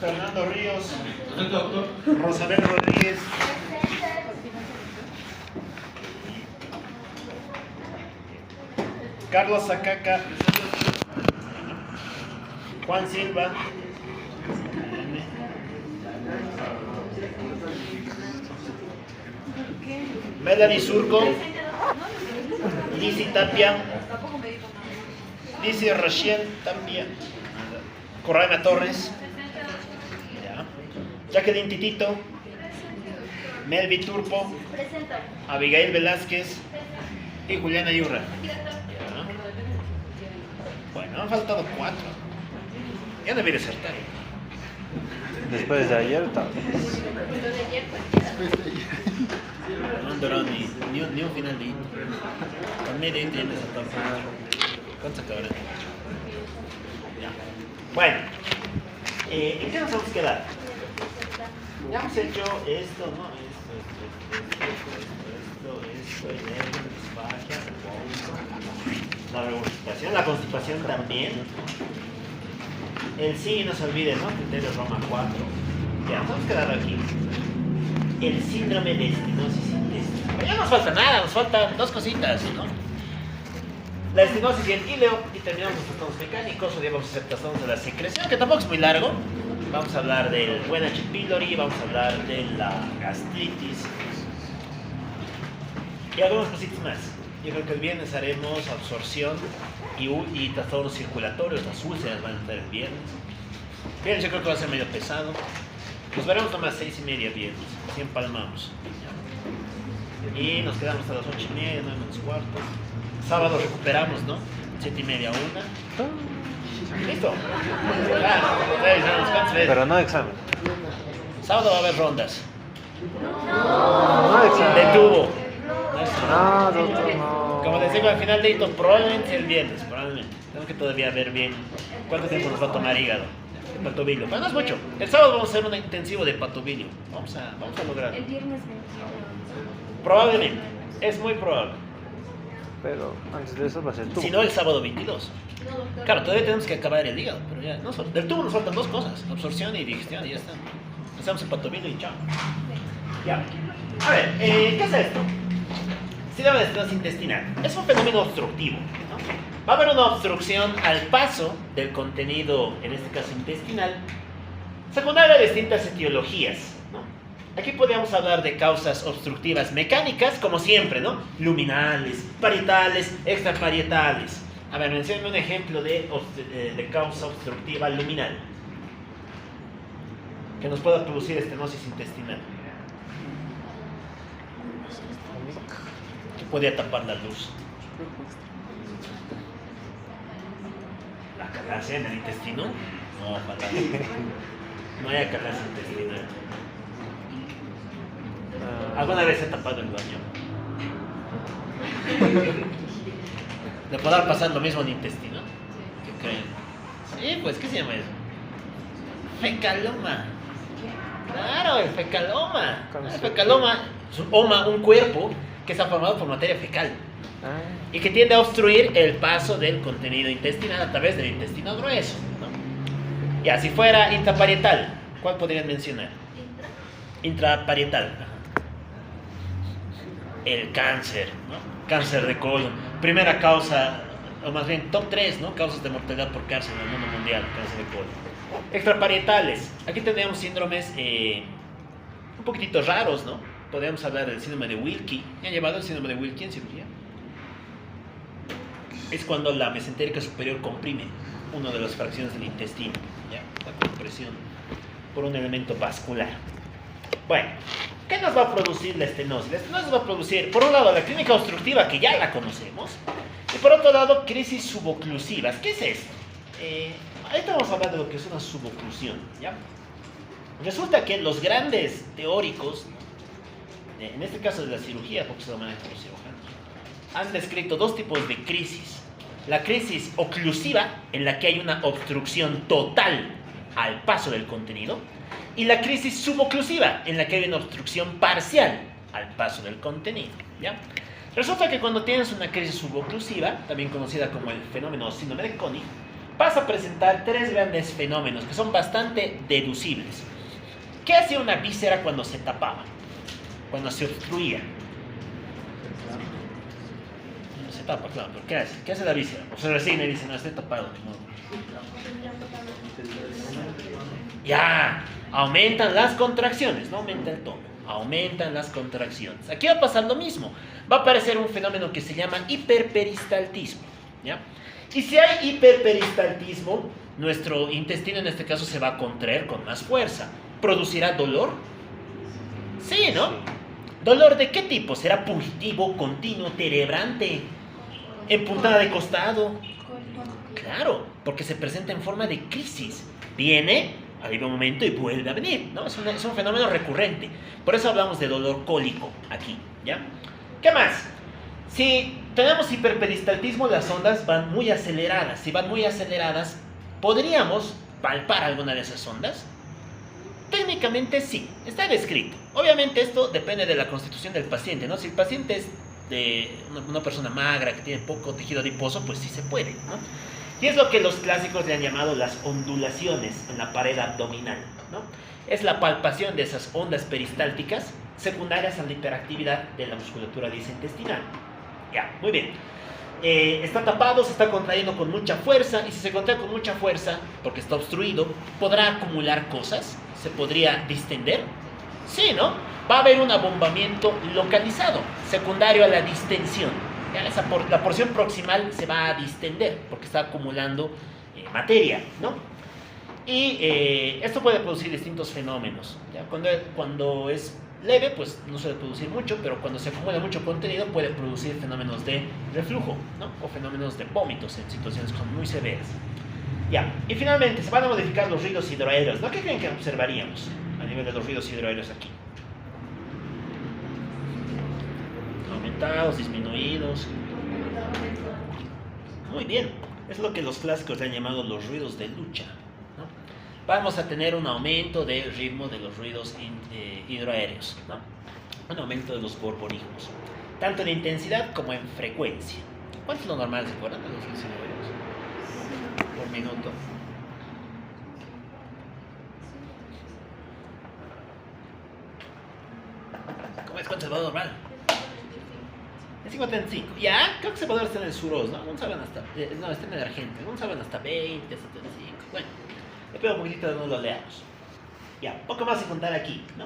Fernando Ríos. Rosabel Rodríguez. Carlos Zacaca. Juan Silva. Melanie Surco. Lizzy Tapia. Lizzy Rachiel Tapia. Corraima Torres. Jacqueline Titito. Melvi Turpo. Abigail Velázquez. Y Juliana Yurra. Bueno, han faltado 4. Ya debería acertar. Después de ayer, tal vez. No han durado ni un final de hito. Con media hito ya les ha pasado. ¿Cuánto acabará? Ya. Bueno, ¿en qué nos vamos a quedar? Ya hemos hecho esto, ¿no? Esto, la regurgitación, la constipación también. El sí, no se olviden, ¿no? Criterio Roma 4. Ya, nos vamos a quedar aquí. El síndrome de estenosis intestinal. Ya no nos falta nada, nos faltan 2 cositas, ¿no? La estenosis y el íleo, y terminamos los trastornos mecánicos. Hoy día vamos a hacer trastornos de la secreción, que tampoco es muy largo. Vamos a hablar del buen H. pylori, vamos a hablar de la gastritis y algunas cositas más. Yo creo que el viernes haremos absorción y trastornos circulatorios. Las úlceras van a estar el viernes. Viernes yo creo que va a ser medio pesado. Nos veremos nomás 6:30 viernes, así empalmamos. Y nos quedamos hasta las 8:30, 9 menos cuarto. Sábado recuperamos, ¿no? 7:30 a 1. ¿Listo? Claro, Pero no examen. Sábado va a haber rondas. No examen. De tubo. No, doctor, no. Como les digo, al final de hito, probablemente el viernes, probablemente. Tengo que todavía ver bien cuánto tiempo nos va a tomar hígado. De patobilio. Pero no es mucho. El sábado vamos a hacer un intensivo de patobilio. Vamos a lograrlo. El viernes 21. Probablemente. Es muy probable. Pero antes de eso va a ser tú. Si no, el sábado 22. No, doctor. Claro, todavía tenemos que acabar el hígado, pero ya, del tubo nos faltan 2 cosas, absorción y digestión, y ya está. Hacemos el patobilio y chao. Ya. A ver, ¿qué es esto? Síndrome de estenosis intestinal. Es un fenómeno obstructivo, ¿no? Va a haber una obstrucción al paso del contenido, en este caso intestinal, secundaria a distintas etiologías, ¿no? Aquí podríamos hablar de causas obstructivas mecánicas, como siempre, ¿no? Luminales, parietales, extraparietales. A ver, mencióname un ejemplo de causa obstructiva luminal que nos pueda producir estenosis intestinal. Que podría tapar la luz. ¿La calasia en el intestino? No, ojalá. No hay calasia intestinal. ¿Alguna vez he tapado el baño? ¿Le podrá pasar lo mismo en el intestino? ¿Qué creen? Sí, pues, ¿qué se llama eso? Fecaloma. Claro, el fecaloma. El fecaloma es un cuerpo que está formado por materia fecal y que tiende a obstruir el paso del contenido intestinal a través del intestino grueso, ¿no? Ya, si fuera intraparietal, ¿cuál podrían mencionar? Intraparietal. El cáncer, ¿no? Cáncer de colon. Primera causa, o más bien top 3, ¿no? Causas de mortalidad por cáncer en el mundo mundial, cáncer de colon. Extraparietales. Aquí tendríamos síndromes un poquitito raros, ¿no? Podríamos hablar del síndrome de Wilkie. ¿Ya han llevado el síndrome de Wilkie en cirugía? Es cuando la mesentérica superior comprime una de las fracciones del intestino, ¿ya? La compresión por un elemento vascular. Bueno, ¿qué nos va a producir la estenosis? La estenosis va a producir, por un lado, la clínica obstructiva, que ya la conocemos, y por otro lado, crisis suboclusivas. ¿Qué es esto? Ahorita vamos a hablar de lo que es una suboclusión, ¿ya? Resulta que los grandes teóricos, en este caso de la cirugía, porque se lo manejan los cirujanos, han descrito 2 tipos de crisis. La crisis oclusiva, en la que hay una obstrucción total al paso del contenido, y la crisis suboclusiva, en la que hay una obstrucción parcial al paso del contenido, ¿ya? Resulta que cuando tienes una crisis suboclusiva, también conocida como el fenómeno síndrome de Conning, pasa a presentar tres grandes fenómenos que son bastante deducibles. ¿Qué hacía una víscera cuando se tapaba? Cuando se obstruía. Se tapa, claro, pero ¿qué hace? ¿Qué hace la víscera? O se resigna y dice, no, estoy tapado. No. Ya, aumentan las contracciones, no aumenta el tono, aumentan las contracciones. Aquí va a pasar lo mismo. Va a aparecer un fenómeno que se llama hiperperistaltismo, ¿ya? Y si hay hiperperistaltismo, nuestro intestino en este caso se va a contraer con más fuerza. ¿Producirá dolor? Sí, ¿no? ¿Dolor de qué tipo? ¿Será pungitivo, continuo, terebrante, en puntada de costado? Claro, porque se presenta en forma de crisis. Viene, arriba un momento y vuelve a venir, ¿no? Es un fenómeno recurrente. Por eso hablamos de dolor cólico aquí, ¿ya? ¿Qué más? Si tenemos hiperperistaltismo, las ondas van muy aceleradas. Si van muy aceleradas, ¿podríamos palpar alguna de esas ondas? Técnicamente sí, está descrito. Obviamente esto depende de la constitución del paciente, ¿no? Si el paciente es de una persona magra, que tiene poco tejido adiposo, pues sí se puede, ¿no? Y es lo que los clásicos le han llamado las ondulaciones en la pared abdominal, ¿no? Es la palpación de esas ondas peristálticas secundarias a la hiperactividad de la musculatura lisintestinal. Ya, muy bien. Está tapado, se está contrayendo con mucha fuerza, y si se contrae con mucha fuerza, porque está obstruido, ¿podrá acumular cosas? ¿Se podría distender? Sí, ¿no? Va a haber un abombamiento localizado, secundario a la distensión. Ya, la porción proximal se va a distender, porque está acumulando materia, ¿no? Y esto puede producir distintos fenómenos. ¿Ya? Cuando es leve, pues no suele producir mucho, pero cuando se acumula mucho contenido puede producir fenómenos de reflujo, ¿no? O fenómenos de vómitos en situaciones muy severas. Ya, y finalmente se van a modificar los ruidos hidroaéreos, ¿no? ¿Qué creen que observaríamos a nivel de los ruidos hidroaéreos aquí? Aumentados, disminuidos. Muy bien, es lo que los clásicos le han llamado los ruidos de lucha, ¿no? Vamos a tener un aumento del ritmo de los ruidos hidroaéreos, ¿no? Un aumento de los borborismos, tanto en intensidad como en frecuencia. ¿Cuánto es lo normal, se acuerdan de los ruidos hidroaéreos? Por minuto. ¿Cuánto es lo normal? En 55. Ya, creo que se puede ver en el Suros, ¿no? No saben hasta. No, está en el Argentino. No saben hasta 20, 75. Bueno, le pido un poquitito de no lo leamos. Ya, poco más que contar aquí, ¿no?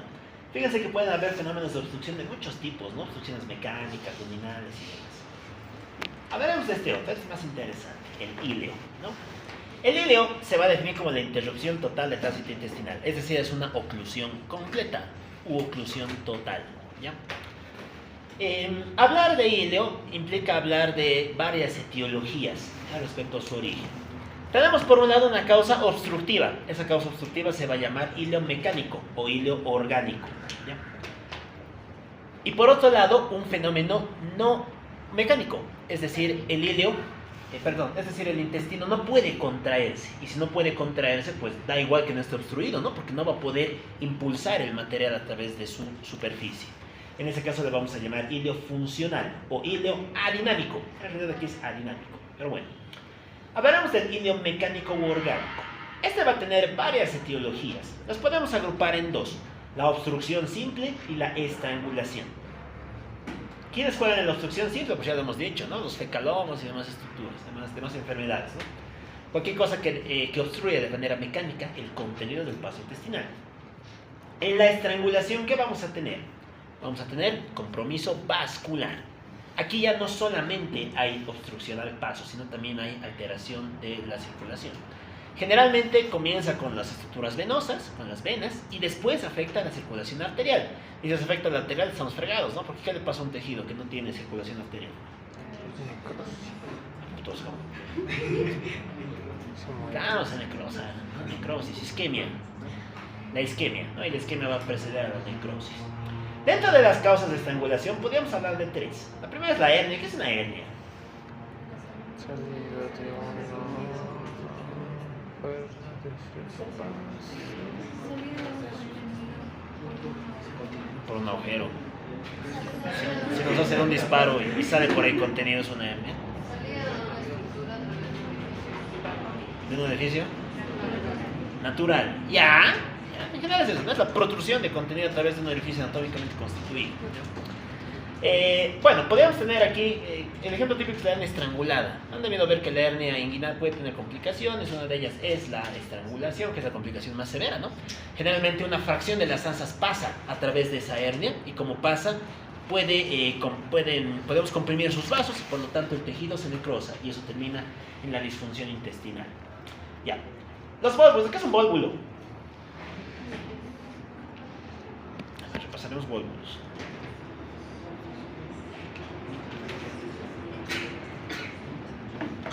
Fíjense que pueden haber fenómenos de obstrucción de muchos tipos, ¿no? Obstrucciones mecánicas, luminales y demás. Hablaremos de este otro, es más interesante, el íleo, ¿no? El íleo se va a definir como la interrupción total del tránsito intestinal, es decir, es una oclusión completa u oclusión total, ¿ya? Hablar de íleo implica hablar de varias etiologías respecto a su origen. Tenemos por un lado una causa obstructiva. Esa causa obstructiva se va a llamar íleo mecánico o íleo orgánico, ¿ya? Y por otro lado, un fenómeno no mecánico, es decir, el intestino no puede contraerse. Y si no puede contraerse, pues da igual que no esté obstruido, ¿no? Porque no va a poder impulsar el material a través de su superficie. En ese caso le vamos a llamar íleo funcional o íleo adinámico. En realidad aquí es adinámico, pero bueno. Hablaremos del íleo mecánico u orgánico. Este va a tener varias etiologías. Las podemos agrupar en dos: la obstrucción simple y la estrangulación. ¿Quiénes juegan en la obstrucción simple? Pues ya lo hemos dicho, ¿no? Los fecalomos y demás estructuras, demás enfermedades, ¿no? Cualquier cosa que obstruya de manera mecánica el contenido del paso intestinal. En la estrangulación, ¿qué vamos a tener? Vamos a tener compromiso vascular. Aquí ya no solamente hay obstrucción al paso, sino también hay alteración de la circulación. Generalmente comienza con las estructuras venosas, con las venas, y después afecta a la circulación arterial. Y si se afecta a la arterial, estamos fregados, ¿no? Porque ¿qué le pasa a un tejido que no tiene circulación arterial? Claro, se necrosa, ¿no? Necrosis, isquemia. La isquemia, ¿no? Y la isquemia va a preceder a la necrosis. Dentro de las causas de estrangulación podríamos hablar de tres. La primera es la hernia. ¿Qué es una hernia? Por un agujero. Si nos hacen un disparo y sale por ahí contenido, es una hernia. de un orificio natural. Ya. En general es eso, ¿no? Es la protrusión de contenido a través de un orificio anatómicamente constituido, ¿no? Bueno, podríamos tener aquí el ejemplo típico es la hernia estrangulada. Han debido ver que la hernia inguinal puede tener complicaciones. Una de ellas es la estrangulación, que es la complicación más severa, ¿no? Generalmente una fracción de las asas pasa a través de esa hernia y como pasa, podemos comprimir sus vasos y por lo tanto el tejido se necrosa y eso termina en la disfunción intestinal. Ya. Los vólvulos, ¿qué es un vólvulo? A ver, repasaremos vólvulos.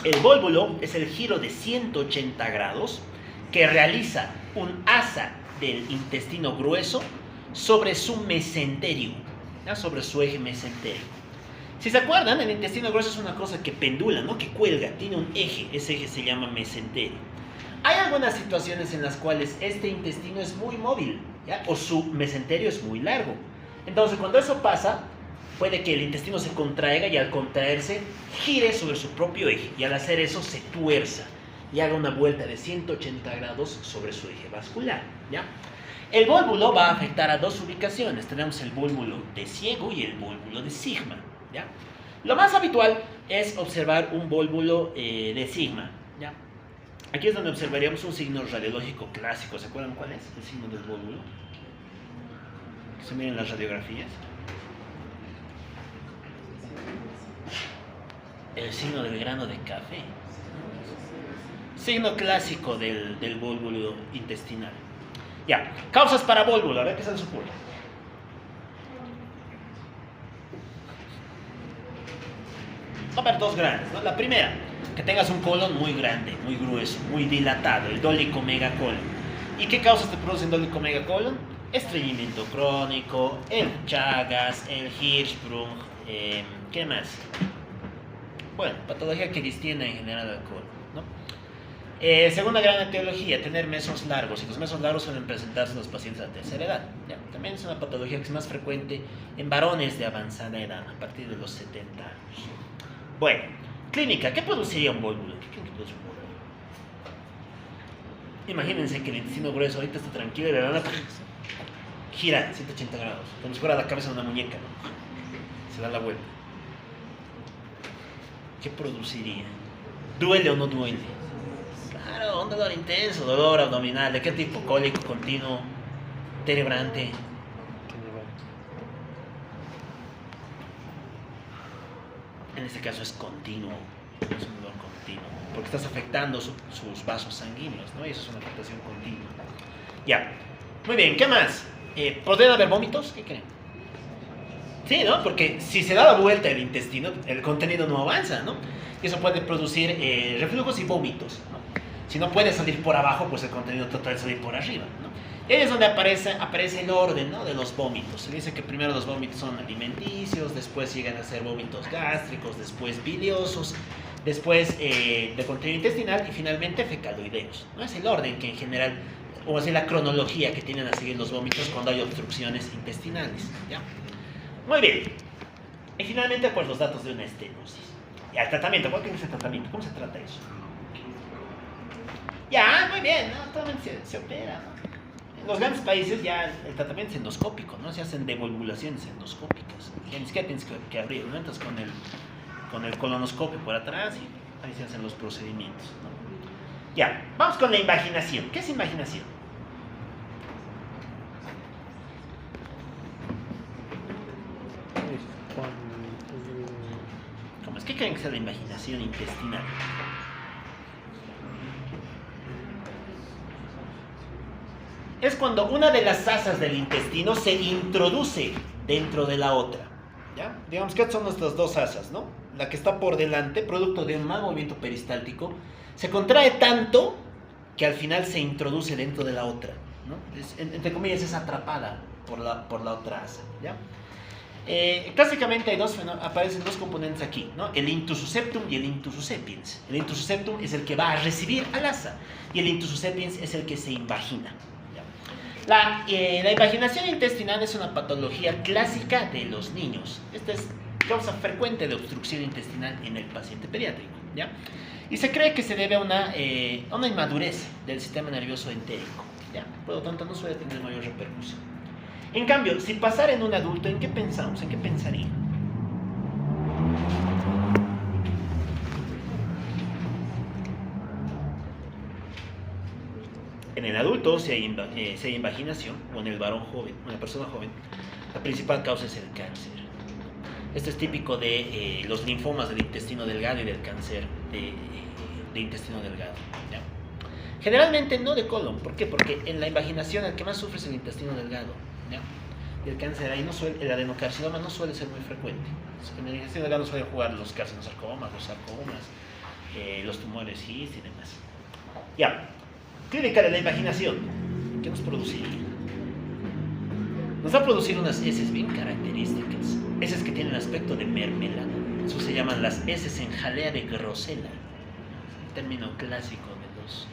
El vólvulo es el giro de 180 grados que realiza un asa del intestino grueso sobre su mesenterio, ¿ya? Sobre su eje mesenterio. Si se acuerdan, el intestino grueso es una cosa que pendula, ¿no? Que cuelga, tiene un eje, ese eje se llama mesenterio. Hay algunas situaciones en las cuales este intestino es muy móvil, ¿ya? O su mesenterio es muy largo. Entonces, cuando eso pasa, puede que el intestino se contraiga y al contraerse gire sobre su propio eje y al hacer eso se tuerza y haga una vuelta de 180 grados sobre su eje vascular, ¿ya? El vólvulo va a afectar a dos ubicaciones. Tenemos el vólvulo de ciego y el vólvulo de sigma, ¿ya? Lo más habitual es observar un vólvulo de sigma, ¿ya? Aquí es donde observaríamos un signo radiológico clásico. ¿Se acuerdan cuál es? El signo del vólvulo. Se miren las radiografías. El signo del grano de café. Signo clásico del vólvulo intestinal. Ya, causas para vólvulo, a ver qué se les ocurre. Va a haber dos grandes, ¿no? La primera, que tengas un colon muy grande, muy grueso, muy dilatado, el dolicomegacolon. ¿Y qué causas te producen dolicomegacolon? Estreñimiento crónico, el Chagas, el Hirschsprung, ¿qué más? Bueno, patología que distiende en general al colon, ¿no? Segunda gran etiología, tener mesos largos. Y los mesos largos suelen presentarse en los pacientes de la tercera edad, ¿ya? También es una patología que es más frecuente en varones de avanzada edad, a partir de los 70 años. Bueno, clínica, ¿qué produciría un vólvulo? ¿Qué creen que produce un vólvulo? Imagínense que el intestino grueso ahorita está tranquilo y de la nada gira 180 grados, como si fuera la cabeza de una muñeca, ¿no? Se da la vuelta. ¿Qué produciría? ¿Duele o no duele? Claro, un dolor intenso, dolor abdominal. ¿De qué tipo? Cólico continuo, terebrante. En este caso es continuo, es un dolor continuo, porque estás afectando sus vasos sanguíneos, ¿no? Y eso es una afectación continua. Ya, muy bien, ¿qué más? ¿Podrían haber vómitos? ¿Qué creen? Sí, ¿no? Porque si se da la vuelta el intestino, el contenido no avanza, ¿no? Y eso puede producir reflujos y vómitos, ¿no? Si no puede salir por abajo, pues el contenido trata de salir por arriba, ¿no? Y ahí es donde aparece el orden, ¿no? De los vómitos. Se dice que primero los vómitos son alimenticios, después llegan a ser vómitos gástricos, después biliosos, después de contenido intestinal y finalmente fecaloideos, ¿no? Es el orden que en general, o así la cronología que tienen a seguir los vómitos cuando hay obstrucciones intestinales, ¿ya? Muy bien. Y finalmente, pues los datos de una estenosis. Ya, el tratamiento. ¿Cuál es el tratamiento? ¿Cómo se trata eso? Ya, muy bien, ¿no? Totalmente se opera, ¿no? En los grandes países ya el tratamiento es endoscópico, ¿no? Se hacen devolvulaciones endoscópicas. Ya ni siquiera tienes que abrir, ¿no? Entras con el colonoscopio por atrás y ahí se hacen los procedimientos, ¿no? Ya, vamos con la invaginación. ¿Qué es invaginación? ¿Cómo es? ¿Qué creen que sea la invaginación intestinal? Es cuando una de las asas del intestino se introduce dentro de la otra, ¿ya? Digamos que estas son nuestras dos asas, ¿no? La que está por delante, producto de un mal movimiento peristáltico, se contrae tanto que al final se introduce dentro de la otra, ¿no? Entre comillas, es atrapada por la otra asa, ¿ya? Clásicamente aparecen dos componentes aquí, ¿no? El intussusceptum y el intussuscepiens. El intussusceptum es el que va a recibir al asa y el intussuscepiens es el que se invagina. La invaginación intestinal es una patología clásica de los niños. Esta es causa frecuente de obstrucción intestinal en el paciente pediátrico, ¿ya? Y se cree que se debe a una inmadurez del sistema nervioso entérico, ¿ya? Por lo tanto, no suele tener mayor repercusión. En cambio, si pasara en un adulto, ¿en qué pensamos? ¿En qué pensaría? En el adulto, si hay invaginación, o en el varón joven, una persona joven, la principal causa es el cáncer. Esto es típico de los linfomas del intestino delgado y del cáncer de intestino delgado, ¿ya? Generalmente no de colon. ¿Por qué? Porque en la invaginación el que más sufre es el intestino delgado, ¿ya? Y el cáncer ahí el adenocarcinoma no suele ser muy frecuente. En el intestino delgado suelen jugar los carcinosarcomas, los sarcomas, los tumores y demás. Ya. Clínica de la imaginación. ¿Qué nos produciría? Nos va a producir unas heces bien características. Heces que tienen aspecto de mermelada. Eso se llaman las heces en jalea de grosela. Un término clásico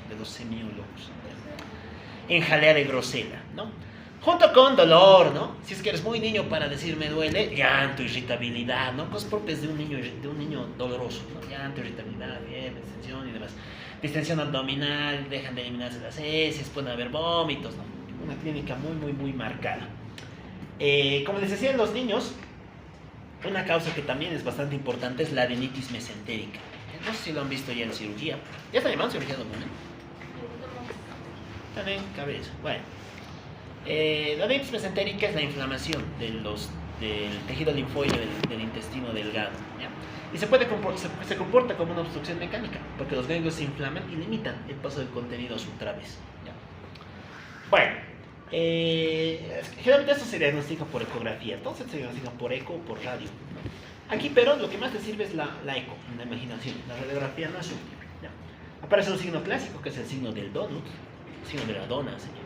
de los semiólogos. En jalea de grosela, ¿no? Junto con dolor, ¿no? Si es que eres muy niño para decir me duele, llanto, irritabilidad, ¿no? Cosas propias de un niño doloroso, ¿no? Llanto, irritabilidad, fiebre, distensión y demás. Distensión abdominal, dejan de eliminarse las heces, pueden haber vómitos, ¿no? Una clínica muy marcada. Como les decía en los niños, una causa que también es bastante importante es la adenitis mesentérica. No sé si lo han visto ya en cirugía. ¿Ya está llamando cirugía abdominal? También cabeza. Bueno. La adenitis mesentérica es la inflamación del tejido linfoide del intestino delgado, ¿ya? Y se comporta como una obstrucción mecánica, porque los ganglios se inflaman y limitan el paso del contenido subtraves, ¿ya? Bueno, generalmente esto se diagnostica por ecografía, entonces se diagnostica por eco o por radio, ¿no? Aquí, pero lo que más te sirve es la eco, la imaginación. La radiografía no es útil, ¿ya? Aparece un signo clásico, que es el signo del donut, el signo de la dona, señor.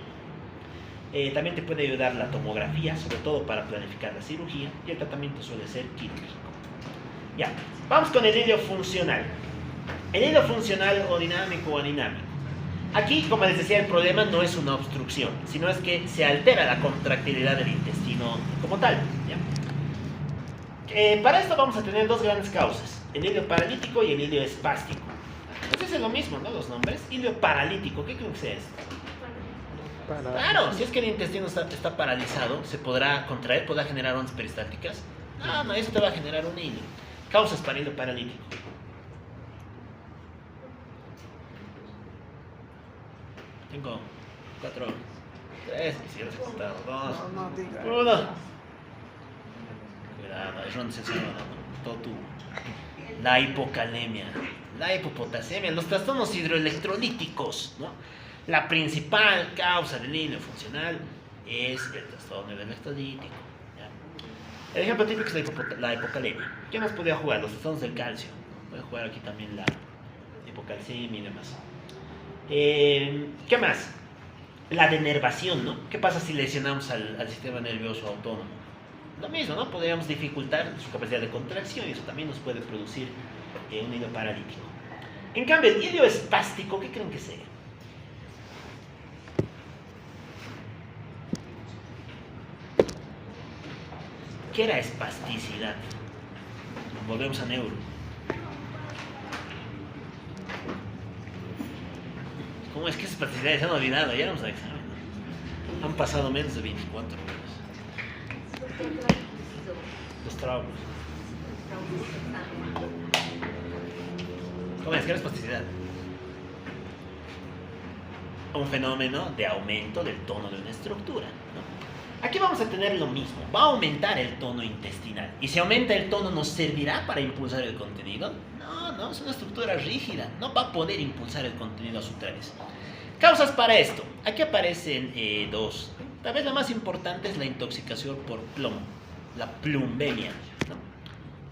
También te puede ayudar la tomografía, sobre todo para planificar la cirugía, y el tratamiento suele ser quirúrgico. Ya, vamos con el hilio funcional. El hilio funcional o dinámico o adinámico. Aquí, como les decía, el problema no es una obstrucción, sino es que se altera la contractilidad del intestino como tal, ¿ya? Para esto vamos a tener dos grandes causas, el hilio paralítico y el hilio espástico. Entonces es lo mismo, ¿no? Los nombres. Hilio paralítico, ¿qué creo que sea esto? Claro, si es que el intestino está paralizado, se podrá contraer, podrá generar ondas peristálticas. No, eso te va a generar un hilio. Causas para hilio paralítico. Tengo 4, 3, quisiera contar 2, 1. Cuidado, eso no se sabe, todo tú. La hipocalemia, la hipopotasemia, los trastornos hidroelectrolíticos, ¿no? La principal causa del hilio funcional es el trastorno hidroelectrolítico, ¿ya? El ejemplo típico es la hipocalemia. ¿Qué más podría jugar? Los trastornos del calcio. Puede jugar aquí también la hipocalcemia y demás. ¿Qué más? La denervación, ¿no? ¿Qué pasa si lesionamos al sistema nervioso autónomo? Lo mismo, ¿no? Podríamos dificultar su capacidad de contracción y eso también nos puede producir un hilio paralítico. En cambio, el hilio espástico, ¿qué creen que sea? ¿Qué era espasticidad? Volvemos a neuro. ¿Cómo es que espasticidad? Se han olvidado, ya vamos a examen. Han pasado menos de 24 horas. Los traumas. ¿Cómo es que era espasticidad? Un fenómeno de aumento del tono de una estructura, ¿no? Aquí vamos a tener lo mismo, va a aumentar el tono intestinal. ¿Y si aumenta el tono nos servirá para impulsar el contenido? No, es una estructura rígida, no va a poder impulsar el contenido a su través. Causas para esto, aquí aparecen dos. Tal vez la más importante es la intoxicación por plomo, la plumbemia, ¿no?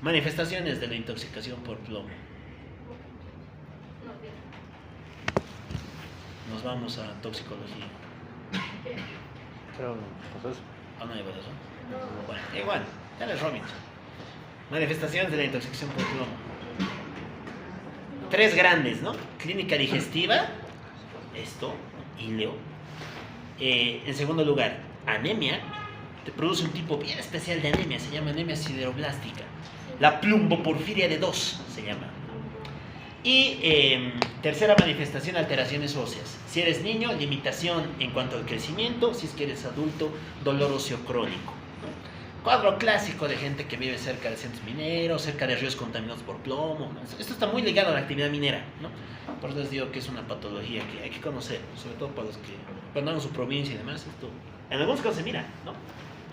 Manifestaciones de la intoxicación por plomo. Nos vamos a toxicología. Pero, pues eso. ¿O no hay eso? Bueno, igual, ya les Robinson. Manifestaciones de la intoxicación por plomo. 3 grandes, ¿no? Clínica digestiva, esto, hilio. En segundo lugar, anemia. Te produce un tipo bien especial de anemia, se llama anemia sideroblástica. La plumboporfiria de 2 se llama. Y tercera manifestación, alteraciones óseas. Si eres niño, limitación en cuanto al crecimiento. Si es que eres adulto, dolor óseo crónico. Cuadro clásico de gente que vive cerca de centros mineros, cerca de ríos contaminados por plomo. Esto está muy ligado a la actividad minera, ¿no? Por eso les digo que es una patología que hay que conocer, sobre todo para los que abandonan su provincia y demás. Esto en algunos casos se mira, ¿no?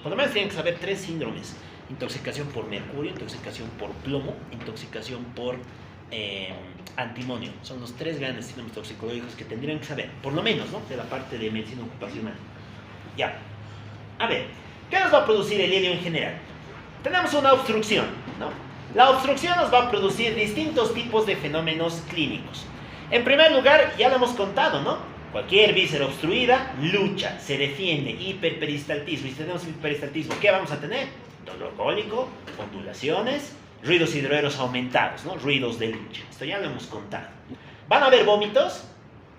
Por lo menos tienen que saber 3 síndromes: intoxicación por mercurio, intoxicación por plomo, intoxicación por antimonio. Son los 3 grandes síndromes toxicológicos que tendrían que saber, por lo menos, ¿no? De la parte de medicina ocupacional. Ya. A ver, ¿qué nos va a producir el helio en general? Tenemos una obstrucción, ¿no? La obstrucción nos va a producir distintos tipos de fenómenos clínicos. En primer lugar, ya lo hemos contado, ¿no? Cualquier víscera obstruida lucha, se defiende, hiperperistaltismo. Y si tenemos hiperperistaltismo, ¿qué vamos a tener? Dolor cólico, ondulaciones, ruidos hidroeros aumentados, ¿no? Ruidos de lucha. Esto ya lo hemos contado. ¿Van a haber vómitos?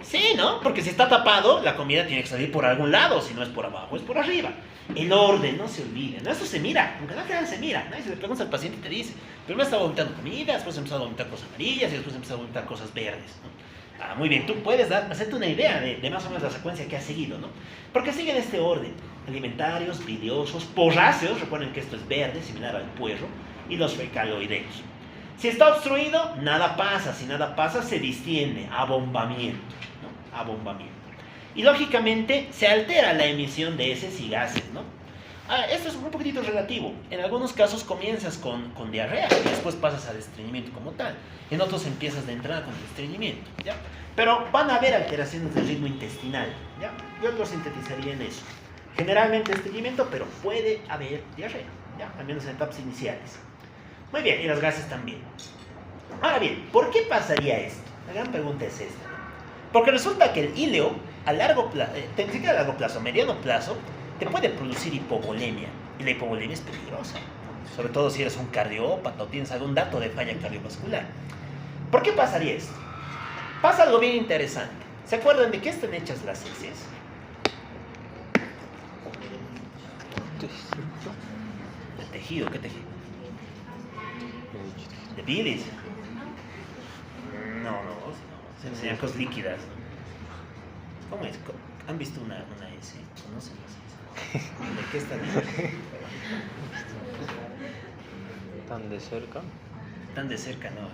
Sí, ¿no? Porque si está tapado, la comida tiene que salir por algún lado. Si no es por abajo, es por arriba. El orden, no se olviden. ¿No? Esto se mira, aunque no crean, se mira, ¿no? Y si le preguntas al paciente, te dice: primero estaba vomitando comida, después empezó a vomitar cosas amarillas y después empezó a vomitar cosas verdes, ¿no? Ah, muy bien, tú puedes hacerte una idea de más o menos la secuencia que ha seguido, ¿no? Porque siguen este orden: alimentarios, biliosos, porráceos, recuerden que esto es verde, similar al puerro, y los fecaloideos. Si está obstruido, nada pasa. Si nada pasa, se distiende, abombamiento, ¿no? Abombamiento. Y lógicamente se altera la emisión de heces y gases, ¿no? Esto es un poquitito relativo. En algunos casos comienzas con diarrea y después pasas al estreñimiento como tal. En otros empiezas de entrada con el estreñimiento, ¿ya? Pero van a haber alteraciones del ritmo intestinal, ¿ya? Yo lo sintetizaría en eso. Generalmente estreñimiento, pero puede haber diarrea, ¿ya? Al menos en etapas iniciales. Muy bien, y los gases también. Ahora bien, ¿por qué pasaría esto? La gran pregunta es esta. Porque resulta que el híleo a largo plazo, a largo plazo, a mediano plazo, te puede producir hipovolemia. Y la hipovolemia es peligrosa, ¿no? Sobre todo si eres un cardiópata o tienes algún dato de falla cardiovascular. ¿Por qué pasaría esto? Pasa algo bien interesante. ¿Se acuerdan de qué están hechas las heces? De tejido, ¿qué tejido? De bilis. No, se enseñan cosas líquidas, ¿no? ¿Cómo es? ¿Han visto una S? ¿Conocen las S? ¿De qué están hechas? ¿Tan de cerca? Tan de cerca, no.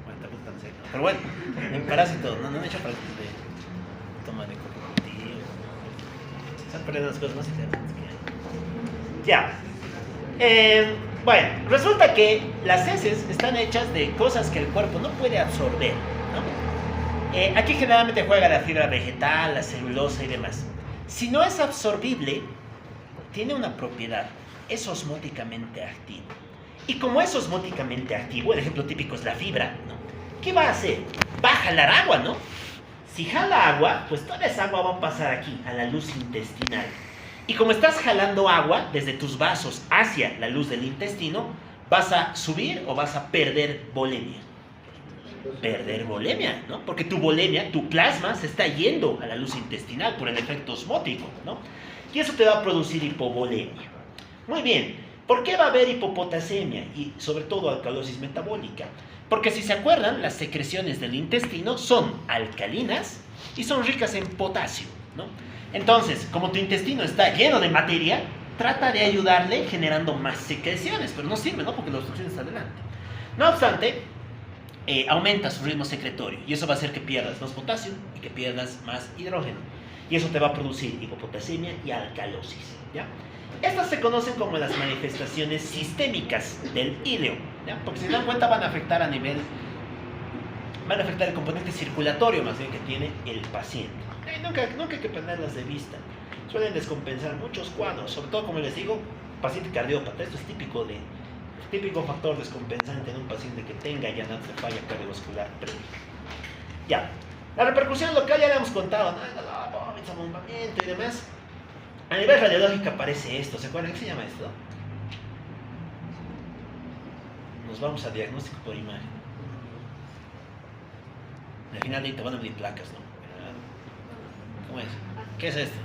Bueno, tampoco tan cerca. Pero bueno, en parásitos, no han hecho parásitos de toma de cococultivo. Se han perdido las cosas más interesantes que hay. Ya. Bueno, resulta que las heces están hechas de cosas que el cuerpo no puede absorber, ¿no? Aquí generalmente juega la fibra vegetal, la celulosa y demás. Si no es absorbible, tiene una propiedad: es osmóticamente activo. Y como es osmóticamente activo, el ejemplo típico es la fibra, ¿no? ¿Qué va a hacer? Va a jalar agua, ¿no? Si jala agua, pues toda esa agua va a pasar aquí, a la luz intestinal. Y como estás jalando agua desde tus vasos hacia la luz del intestino, ¿vas a subir o vas a perder volemia? Perder volemia, ¿no? Porque tu volemia, tu plasma, se está yendo a la luz intestinal por el efecto osmótico, ¿no? Y eso te va a producir hipovolemia. Muy bien, ¿por qué va a haber hipopotasemia? Y sobre todo alcalosis metabólica. Porque si se acuerdan, las secreciones del intestino son alcalinas y son ricas en potasio, ¿no? Entonces, como tu intestino está lleno de materia, trata de ayudarle generando más secreciones, pero no sirve, ¿no? Porque la obstrucción está adelante. No obstante, aumenta su ritmo secretorio y eso va a hacer que pierdas más potasio y que pierdas más hidrógeno. Y eso te va a producir hipopotasemia y alcalosis, ¿ya? Estas se conocen como las manifestaciones sistémicas del híleo, ¿ya? Porque si se dan cuenta van a afectar el componente circulatorio más bien que tiene el paciente. Nunca hay que perderlas de vista. Suelen descompensar muchos cuadros, sobre todo, como les digo, paciente cardiópata. Esto es típico factor descompensante en un paciente que tenga ya datos de falla cardiovascular previa. Ya, la repercusión local ya la hemos contado, ¿no? Abombamiento y demás. A nivel radiológico aparece esto. ¿Se acuerdan qué se llama esto? Nos vamos a diagnóstico por imagen. Al final de ahí te van a medir placas, ¿no? ¿Cómo es? ¿Qué es esto?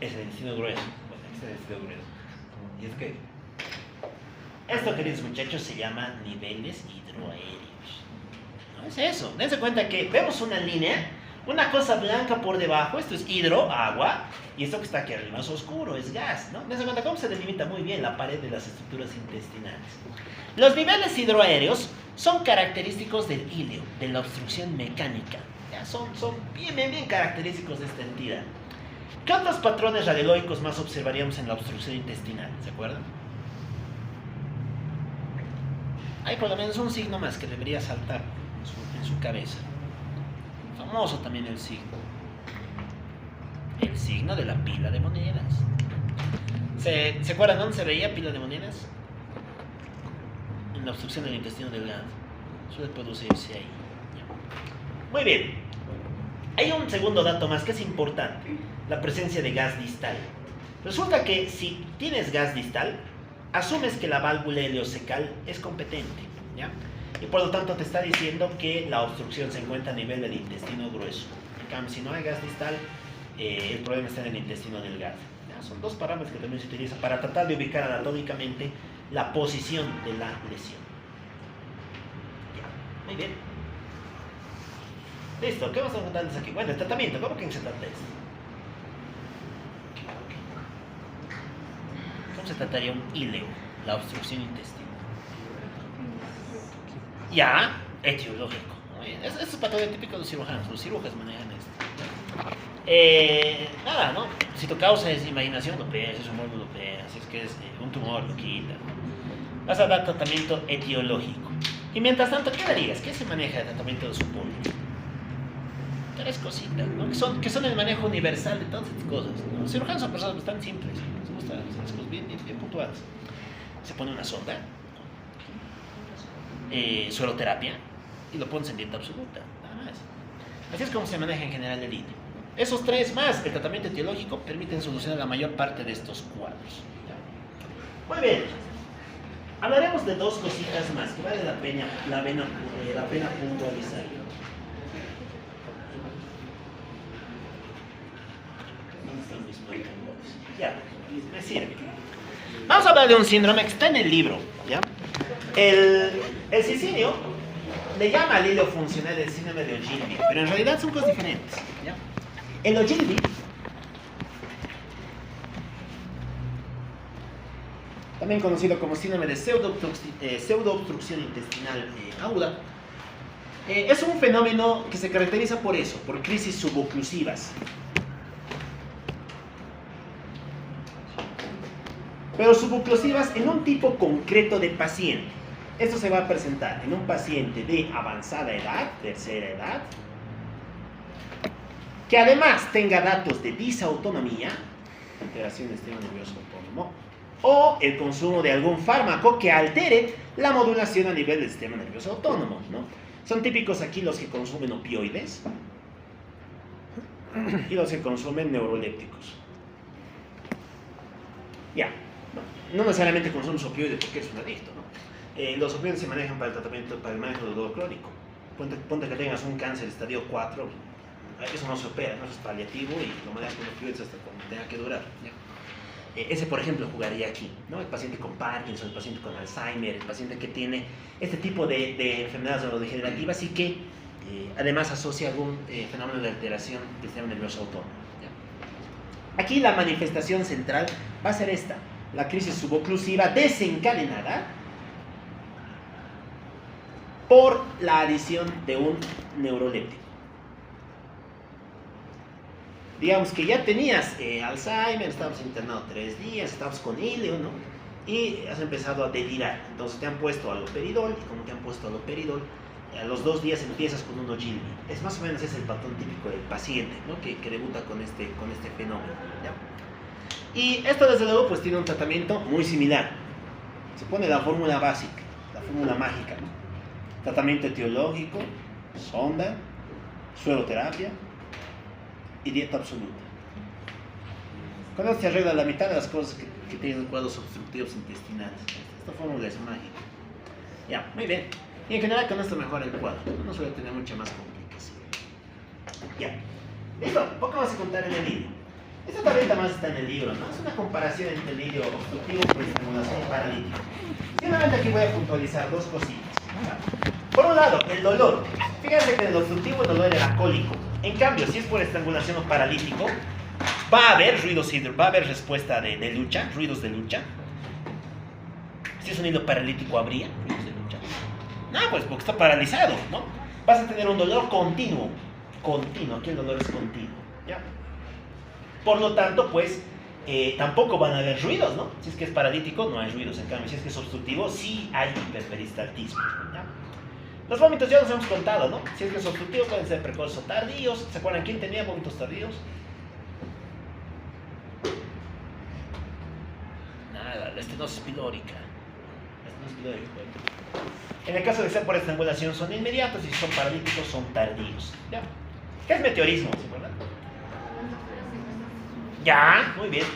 Es el intestino grueso. Bueno, este es el intestino grueso. ¿Y es qué? Esto, queridos muchachos, se llama niveles hidroaéreos. No es eso. Dense cuenta que vemos una línea, una cosa blanca por debajo. Esto es hidro, agua. Y esto que está aquí arriba es oscuro, es gas, ¿no? Dense cuenta cómo se delimita muy bien la pared de las estructuras intestinales. Los niveles hidroaéreos son característicos del híleo, de la obstrucción mecánica. Ya son bien característicos de esta entidad. ¿Qué otros patrones radiológicos más observaríamos en la obstrucción intestinal? ¿Se acuerdan? Hay por lo menos un signo más que debería saltar en su cabeza. Famoso también el signo. El signo de la pila de monedas. ¿Se acuerdan dónde se veía pila de monedas? En la obstrucción del intestino delgado. Suele producirse ahí. Muy bien. Hay un segundo dato más que es importante. La presencia de gas distal. Resulta que si tienes gas distal, asumes que la válvula ileocecal es competente, ¿ya? Y por lo tanto te está diciendo que la obstrucción se encuentra a nivel del intestino grueso. En cambio, si no hay gas distal, el problema está en el intestino delgado, ¿ya? Son dos parámetros que también se utilizan para tratar de ubicar anatómicamente la posición de la lesión. Ya, muy bien. Listo, ¿qué vamos a contarles aquí? Bueno, el tratamiento, ¿cómo que se trata esto? ¿Cómo se trataría un híleo, la obstrucción intestinal? Ya, etiológico. Esto es patología típico de los cirujanos manejan esto. Nada, ¿no? Si tu causa es imaginación, lo operas, es humor, lo operas, si es que es un tumor, lo quitas. Vas a dar tratamiento etiológico. Y mientras tanto, ¿qué harías? ¿Qué se maneja el tratamiento de supurio? Tres cositas, ¿no? Que son el manejo universal de todas estas cosas, ¿no? Los cirujanos son personas bastante simples, les gusta hacer las cosas bien puntuales. Se pone una sonda, sueroterapia, y lo pones en dieta absoluta, nada más. Así es como se maneja en general el híleo. Esos tres más el tratamiento etiológico permiten solucionar la mayor parte de estos cuadros. Muy bien. Hablaremos de dos cositas más que vale la pena puntualizar. Ya, me sirve. Vamos a hablar de un síndrome que está en el libro, ¿ya? El Cicinio le llama al hilo funcional el síndrome de Ogilvy, pero en realidad son cosas diferentes, ¿ya? El Ogilvy también conocido como síndrome de pseudoobstrucción intestinal aguda, es un fenómeno que se caracteriza por eso, por crisis suboclusivas. Pero suboclusivas en un tipo concreto de paciente. Esto se va a presentar en un paciente de avanzada edad, tercera edad, que además tenga datos de disautonomía, alteración del sistema nervioso autónomo, o el consumo de algún fármaco que altere la modulación a nivel del sistema nervioso autónomo, ¿no? Son típicos aquí los que consumen opioides y los que consumen neurolépticos. Ya, no necesariamente consumes opioides porque es un adicto, ¿no? Los opioides se manejan para el tratamiento, para el manejo del dolor crónico. Ponte que tengas un cáncer estadio 4, eso no se opera, no, eso es paliativo y lo manejas con opioides hasta cuando tenga que durar, ¿ya? Ese, por ejemplo, jugaría aquí, ¿no? El paciente con Parkinson, el paciente con Alzheimer, el paciente que tiene este tipo de enfermedades neurodegenerativas y que además asocia algún fenómeno de alteración del sistema nervioso autónomo, ¿ya? Aquí la manifestación central va a ser esta, la crisis suboclusiva desencadenada por la adición de un neuroléptico. Digamos que ya tenías Alzheimer, estabas internado 3 días, estabas con híleo, ¿no? Y has empezado a delirar. Entonces te han puesto aloperidol, y como te han puesto aloperidol, a los 2 días empiezas con un Ogilvy. Es más o menos ese el patrón típico del paciente, ¿no? que debuta con este fenómeno, ¿ya? Y esto desde luego pues tiene un tratamiento muy similar. Se pone la fórmula básica, la fórmula mágica, ¿no? Tratamiento etiológico, sonda, sueroterapia y dieta absoluta. Con esto se arregla la mitad de las cosas que tienen cuadros obstructivos intestinales. Esta fórmula es mágica. Ya, muy bien. Y en general con esto mejora el cuadro. No suele tener mucha más complicación. Ya. Listo, poco más a contar en el hilo. Esta tableta más está en el libro, ¿no? Es una comparación entre el líquido obstructivo por estrangulación y paralítico. Simplemente aquí voy a puntualizar dos cositas, ¿ya? Por un lado, el dolor. Fíjense que en el obstructivo el dolor era cólico. En cambio, si es por estrangulación o paralítico, va a haber ruidos, va a haber respuesta de lucha, ruidos de lucha. Si es un hilo paralítico, ¿habría ruidos de lucha? No, pues porque está paralizado, ¿no? Vas a tener un dolor continuo. Continuo, aquí el dolor es continuo, ¿ya? Por lo tanto, pues, tampoco van a haber ruidos, ¿no? Si es que es paralítico, no hay ruidos. En cambio, si es que es obstructivo, sí hay hiperperistaltismo, ¿ya? Los vómitos ya los hemos contado, ¿no? Si es que es obstructivo, pueden ser precoces o tardíos. ¿Se acuerdan quién tenía vómitos tardíos? Nada, la estenosis pilórica. En el caso de ser por estrangulación son inmediatos y si son paralíticos son tardíos, ¿ya? ¿Qué es meteorismo? ¿Se acuerdan? Ya, muy bien.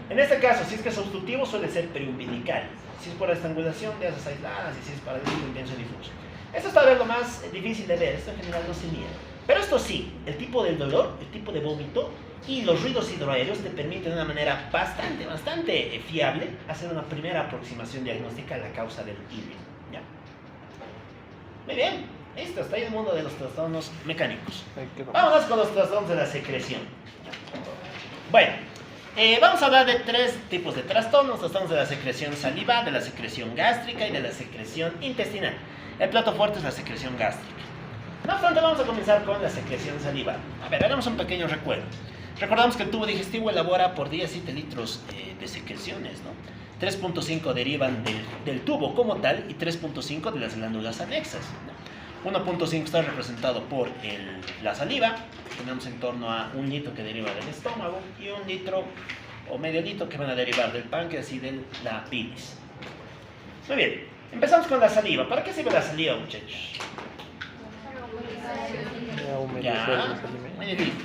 En este caso, si es que es obstructivo, suele ser periumbilical. Si es por estrangulación, de asas aisladas, y si es paralítico, intenso y difuso. Esto es tal vez lo más difícil de ver, esto en general no se mide. Pero esto sí, el tipo del dolor, el tipo de vómito y los ruidos hidroaéreos te permiten de una manera bastante fiable hacer una primera aproximación diagnóstica a la causa del IBI, ¿ya? Muy bien, listo, está ahí el mundo de los trastornos mecánicos. Vámonos con los trastornos de la secreción. Bueno, vamos a hablar de tres tipos de trastornos: trastornos de la secreción salival, de la secreción gástrica y de la secreción intestinal. El plato fuerte es la secreción gástrica. No obstante, vamos a comenzar con la secreción salival. A ver, hagamos un pequeño recuerdo. Recordamos que el tubo digestivo elabora por día 7 litros de secreciones, ¿no? 3.5 derivan del tubo como tal y 3.5 de las glándulas anexas, ¿no? 1.5 está representado por la saliva. Tenemos en torno a 1 litro que deriva del estómago y 1 litro o medio litro que van a derivar del páncreas y de la bilis. Muy bien, empezamos con la saliva. ¿Para qué sirve la saliva, muchachos? Ya,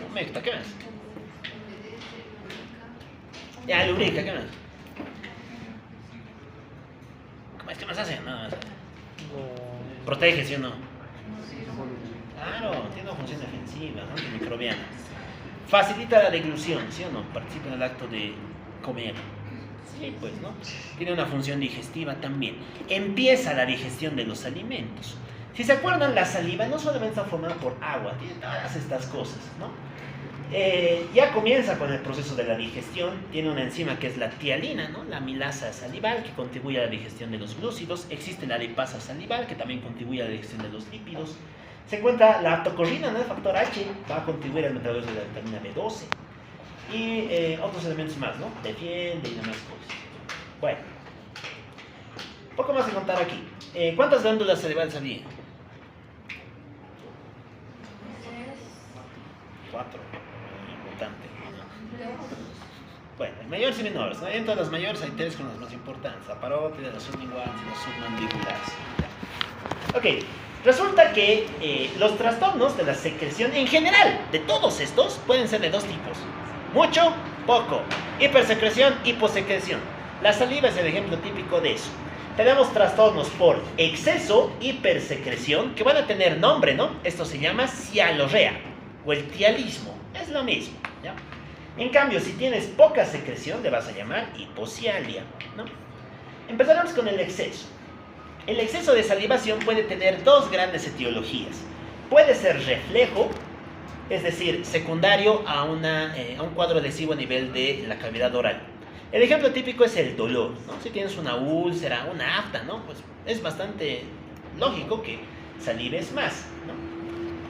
humecta, ¿qué más? Ya, lubrica, ¿qué más? ¿Qué más hace? No, protege, ¿sí o no? Claro, tiene una función defensiva, ¿no? Antimicrobiana. Facilita la deglución, ¿sí o no? Participa en el acto de comer. Sí, pues, ¿no? Tiene una función digestiva también. Empieza la digestión de los alimentos. Si se acuerdan, la saliva no solamente está formada por agua, tiene todas estas cosas, ¿no? Ya comienza con el proceso de la digestión. Tiene una enzima que es la tialina, ¿no? La amilasa salival, que contribuye a la digestión de los glúcidos. Existe la lipasa salival, que también contribuye a la digestión de los lípidos. Se encuentra la aptocorrina, ¿no? El factor H va a contribuir al metabolismo de la vitamina B12 y otros elementos más, ¿no? Defiende y demás cosas. Bueno, poco más que contar aquí. ¿Cuántas glándulas salivales había? 4. Importante, ¿no? Bueno, hay mayores y menores, ¿no? Dentro de las mayores hay 3 con las más importantes: la parótida, las sublinguales y las submandibulares. Ok, resulta que los trastornos de la secreción en general, de todos estos, pueden ser de dos tipos: mucho, poco, hipersecreción, hiposecreción. La saliva es el ejemplo típico de eso. Tenemos trastornos por exceso, hipersecreción, que van a tener nombre, ¿no? Esto se llama cialorrea o el tialismo, es lo mismo, ¿ya? En cambio, si tienes poca secreción, le vas a llamar hipocialia, ¿no? Empezaremos con el exceso. El exceso de salivación puede tener dos grandes etiologías. Puede ser reflejo, es decir, secundario a un cuadro lesivo a nivel de la cavidad oral. El ejemplo típico es el dolor, ¿no? Si tienes una úlcera, una afta, ¿no? Pues es bastante lógico que salives más, ¿no?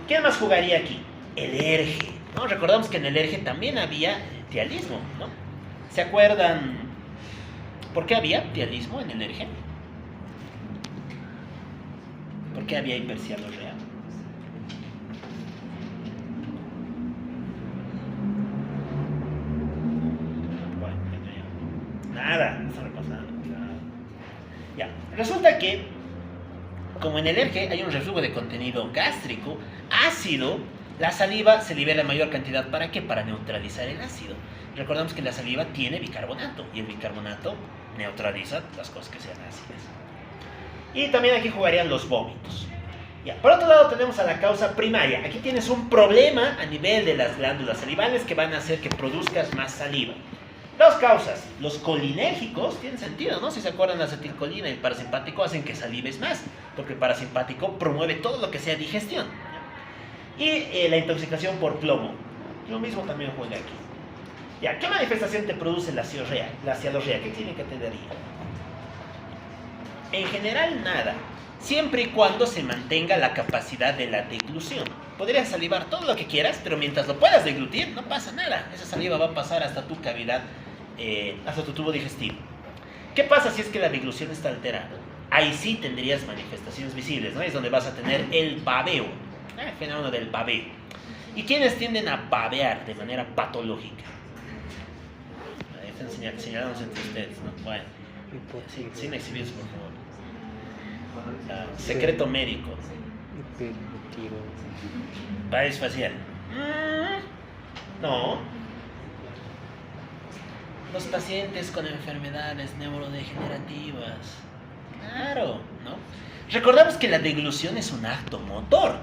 ¿Quién más jugaría aquí? El erge, ¿no? Recordamos que en el erge también había tialismo, ¿no? ¿Se acuerdan por qué había tialismo en el erge? ¿Por qué había hipercialorrea? Bueno, nada, no está repasando. Ya, resulta que, como en el erge hay un reflujo de contenido gástrico ácido, la saliva se libera en mayor cantidad. ¿Para qué? Para neutralizar el ácido. Recordamos que la saliva tiene bicarbonato y el bicarbonato neutraliza las cosas que sean ácidas. Y también aquí jugarían los vómitos. Ya. Por otro lado tenemos a la causa primaria. Aquí tienes un problema a nivel de las glándulas salivales que van a hacer que produzcas más saliva. Dos causas. Los colinérgicos tienen sentido, ¿no? Si se acuerdan, la acetilcolina y el parasimpático hacen que salives más, porque el parasimpático promueve todo lo que sea digestión. Y la intoxicación por plomo. Lo mismo también juega aquí. Ya, ¿qué manifestación te produce la cialorrea? La cialorrea, ¿qué tiene que tener ahí? En general, nada. Siempre y cuando se mantenga la capacidad de la deglución. Podrías salivar todo lo que quieras, pero mientras lo puedas deglutir, no pasa nada. Esa saliva va a pasar hasta tu cavidad, hasta tu tubo digestivo. ¿Qué pasa si es que la deglución está alterada? Ahí sí tendrías manifestaciones visibles, ¿no? Es donde vas a tener el babeo, el fenómeno del babeo. ¿Y quiénes tienden a babear de manera patológica? Están señalando entre ustedes, ¿no? Bueno, sin exhibirse, por favor. Secreto médico. Parálisis facial. No. Los pacientes con enfermedades neurodegenerativas. Claro, ¿no? Recordamos que la deglución es un acto motor.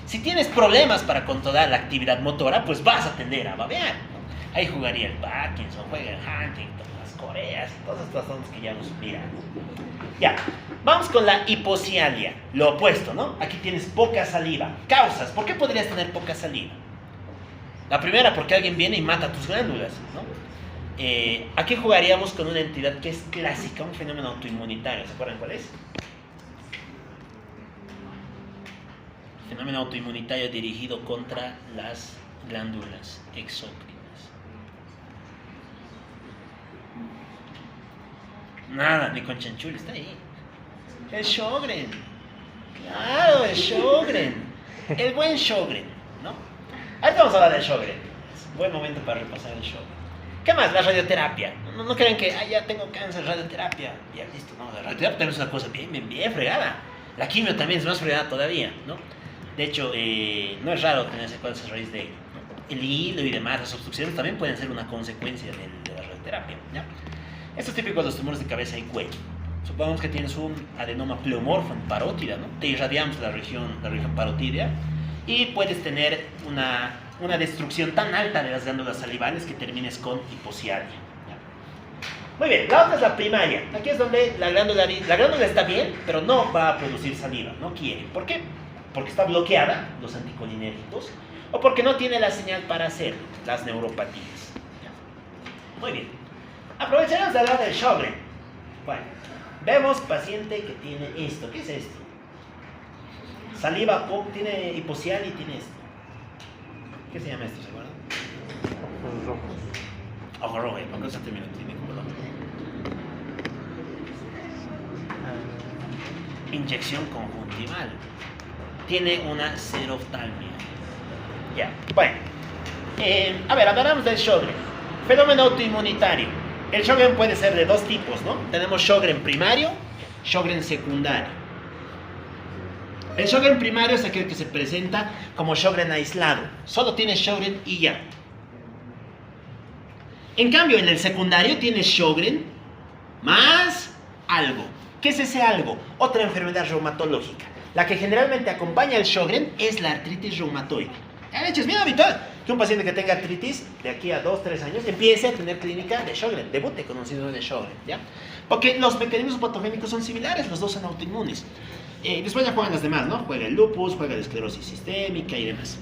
Si tienes problemas para controlar la actividad motora, pues vas a tender a babear, ¿no? Ahí jugaría el Parkinson, juega el Huntington, las Coreas y todas estas cosas que ya nos miran. Ya, vamos con la hipocialia, lo opuesto, ¿no? Aquí tienes poca saliva. Causas, ¿por qué podrías tener poca saliva? La primera, porque alguien viene y mata tus glándulas, ¿no? Aquí jugaríamos con una entidad que es clásica, un fenómeno autoinmunitario. ¿Se acuerdan cuál es? Fenómeno autoinmunitario dirigido contra las glándulas exócrinas. Nada, ni con chanchul, está ahí. El Sjögren. Claro, el Sjögren. El buen Sjögren, ¿no? Ahorita vamos a hablar del Sjögren. Es un buen momento para repasar el Sjögren. ¿Qué más? La radioterapia. No crean que, ya tengo cáncer, radioterapia. Ya, listo, no. La radioterapia también es una cosa bien fregada. La quimio también es más fregada todavía, ¿no? De hecho, no es raro tener secuelas a raíz de ello, ¿no? El hilo y demás, las obstrucciones también pueden ser una consecuencia de la radioterapia, ¿ya? Esto es típico de los tumores de cabeza y cuello. Supongamos que tienes un adenoma pleomorfo en parótida, ¿no? Te irradiamos la región parotídea y puedes tener una destrucción tan alta de las glándulas salivales que termines con hipocialia, ¿ya? Muy bien, la otra es la primaria. Aquí es donde la glándula está bien, pero no va a producir saliva, no quiere. ¿Por qué? Porque está bloqueada, los anticolinérgicos, o porque no tiene la señal para hacer las neuropatías, ¿ya? Muy bien. Aprovecharemos de hablar del Sjögren. Bueno, vemos paciente que tiene esto. ¿Qué es esto? Saliva, tiene hipocialia y tiene esto. ¿Qué se llama esto? ¿Se acuerdan? Ojo rojo. ¿Con qué se termina? Tiene color. Inyección conjuntival. Tiene una seroftalmia. Ya, bueno. A ver, hablaremos del Sjögren. Fenómeno autoinmunitario. El Sjögren puede ser de dos tipos, ¿no? Tenemos Sjögren primario, Sjögren secundario. El Sjögren primario es aquel que se presenta como Sjögren aislado. Solo tienes Sjögren y ya. En cambio, en el secundario tienes Sjögren más algo. ¿Qué es ese algo? Otra enfermedad reumatológica. La que generalmente acompaña al Sjögren es la artritis reumatoide. De hecho, es bien habitual que un paciente que tenga artritis de aquí a 2-3 años empiece a tener clínica de Sjögren, debute con un síndrome de Sjögren, ¿ya? Porque los mecanismos patogénicos son similares, los dos son autoinmunes. Después ya juegan las demás, ¿no? Juega el lupus, juega la esclerosis sistémica y demás.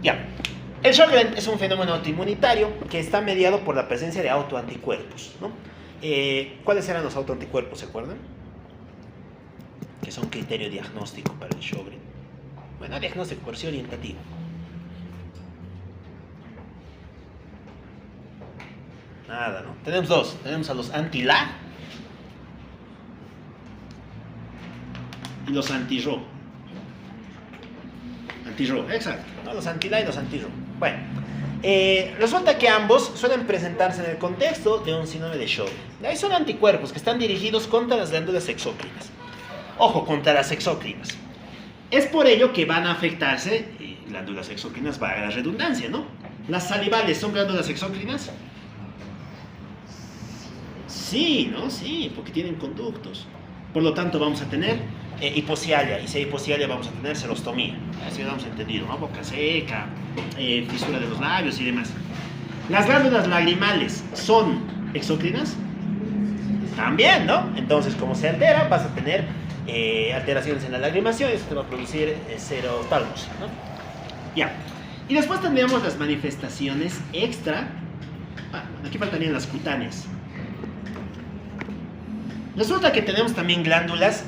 Ya. El Sjögren es un fenómeno autoinmunitario que está mediado por la presencia de autoanticuerpos, ¿no? ¿Cuáles eran los autoanticuerpos, se acuerdan? Que son criterio diagnóstico para el Sjögren. Bueno, diagnóstico, pero sí orientativo. Nada, ¿no? Tenemos dos. Tenemos a los anti-LA y los anti-RO. Anti-RO, exacto, ¿no? Los anti-LA y los anti-RO. Bueno, resulta que ambos suelen presentarse en el contexto de un síndrome de Sjögren. Ahí son anticuerpos que están dirigidos contra las glándulas exócrinas. Ojo, contra las exócrinas. Es por ello que van a afectarse glándulas exócrinas, valga la redundancia, ¿no? ¿Las salivales son glándulas exócrinas? Sí, ¿no? Sí, porque tienen conductos. Por lo tanto, vamos a tener hipocialia, y si hay hipocialia vamos a tener serostomía, así lo hemos entendido, ¿no? Boca seca, fisura de los labios y demás. Las glándulas lagrimales son exócrinas, también, ¿no? Entonces, como se altera, vas a tener alteraciones en la lagrimación y eso te va a producir serotalmos, ¿no? Ya. Y después tendríamos las manifestaciones extra. Aquí faltarían las cutáneas. Resulta que tenemos también glándulas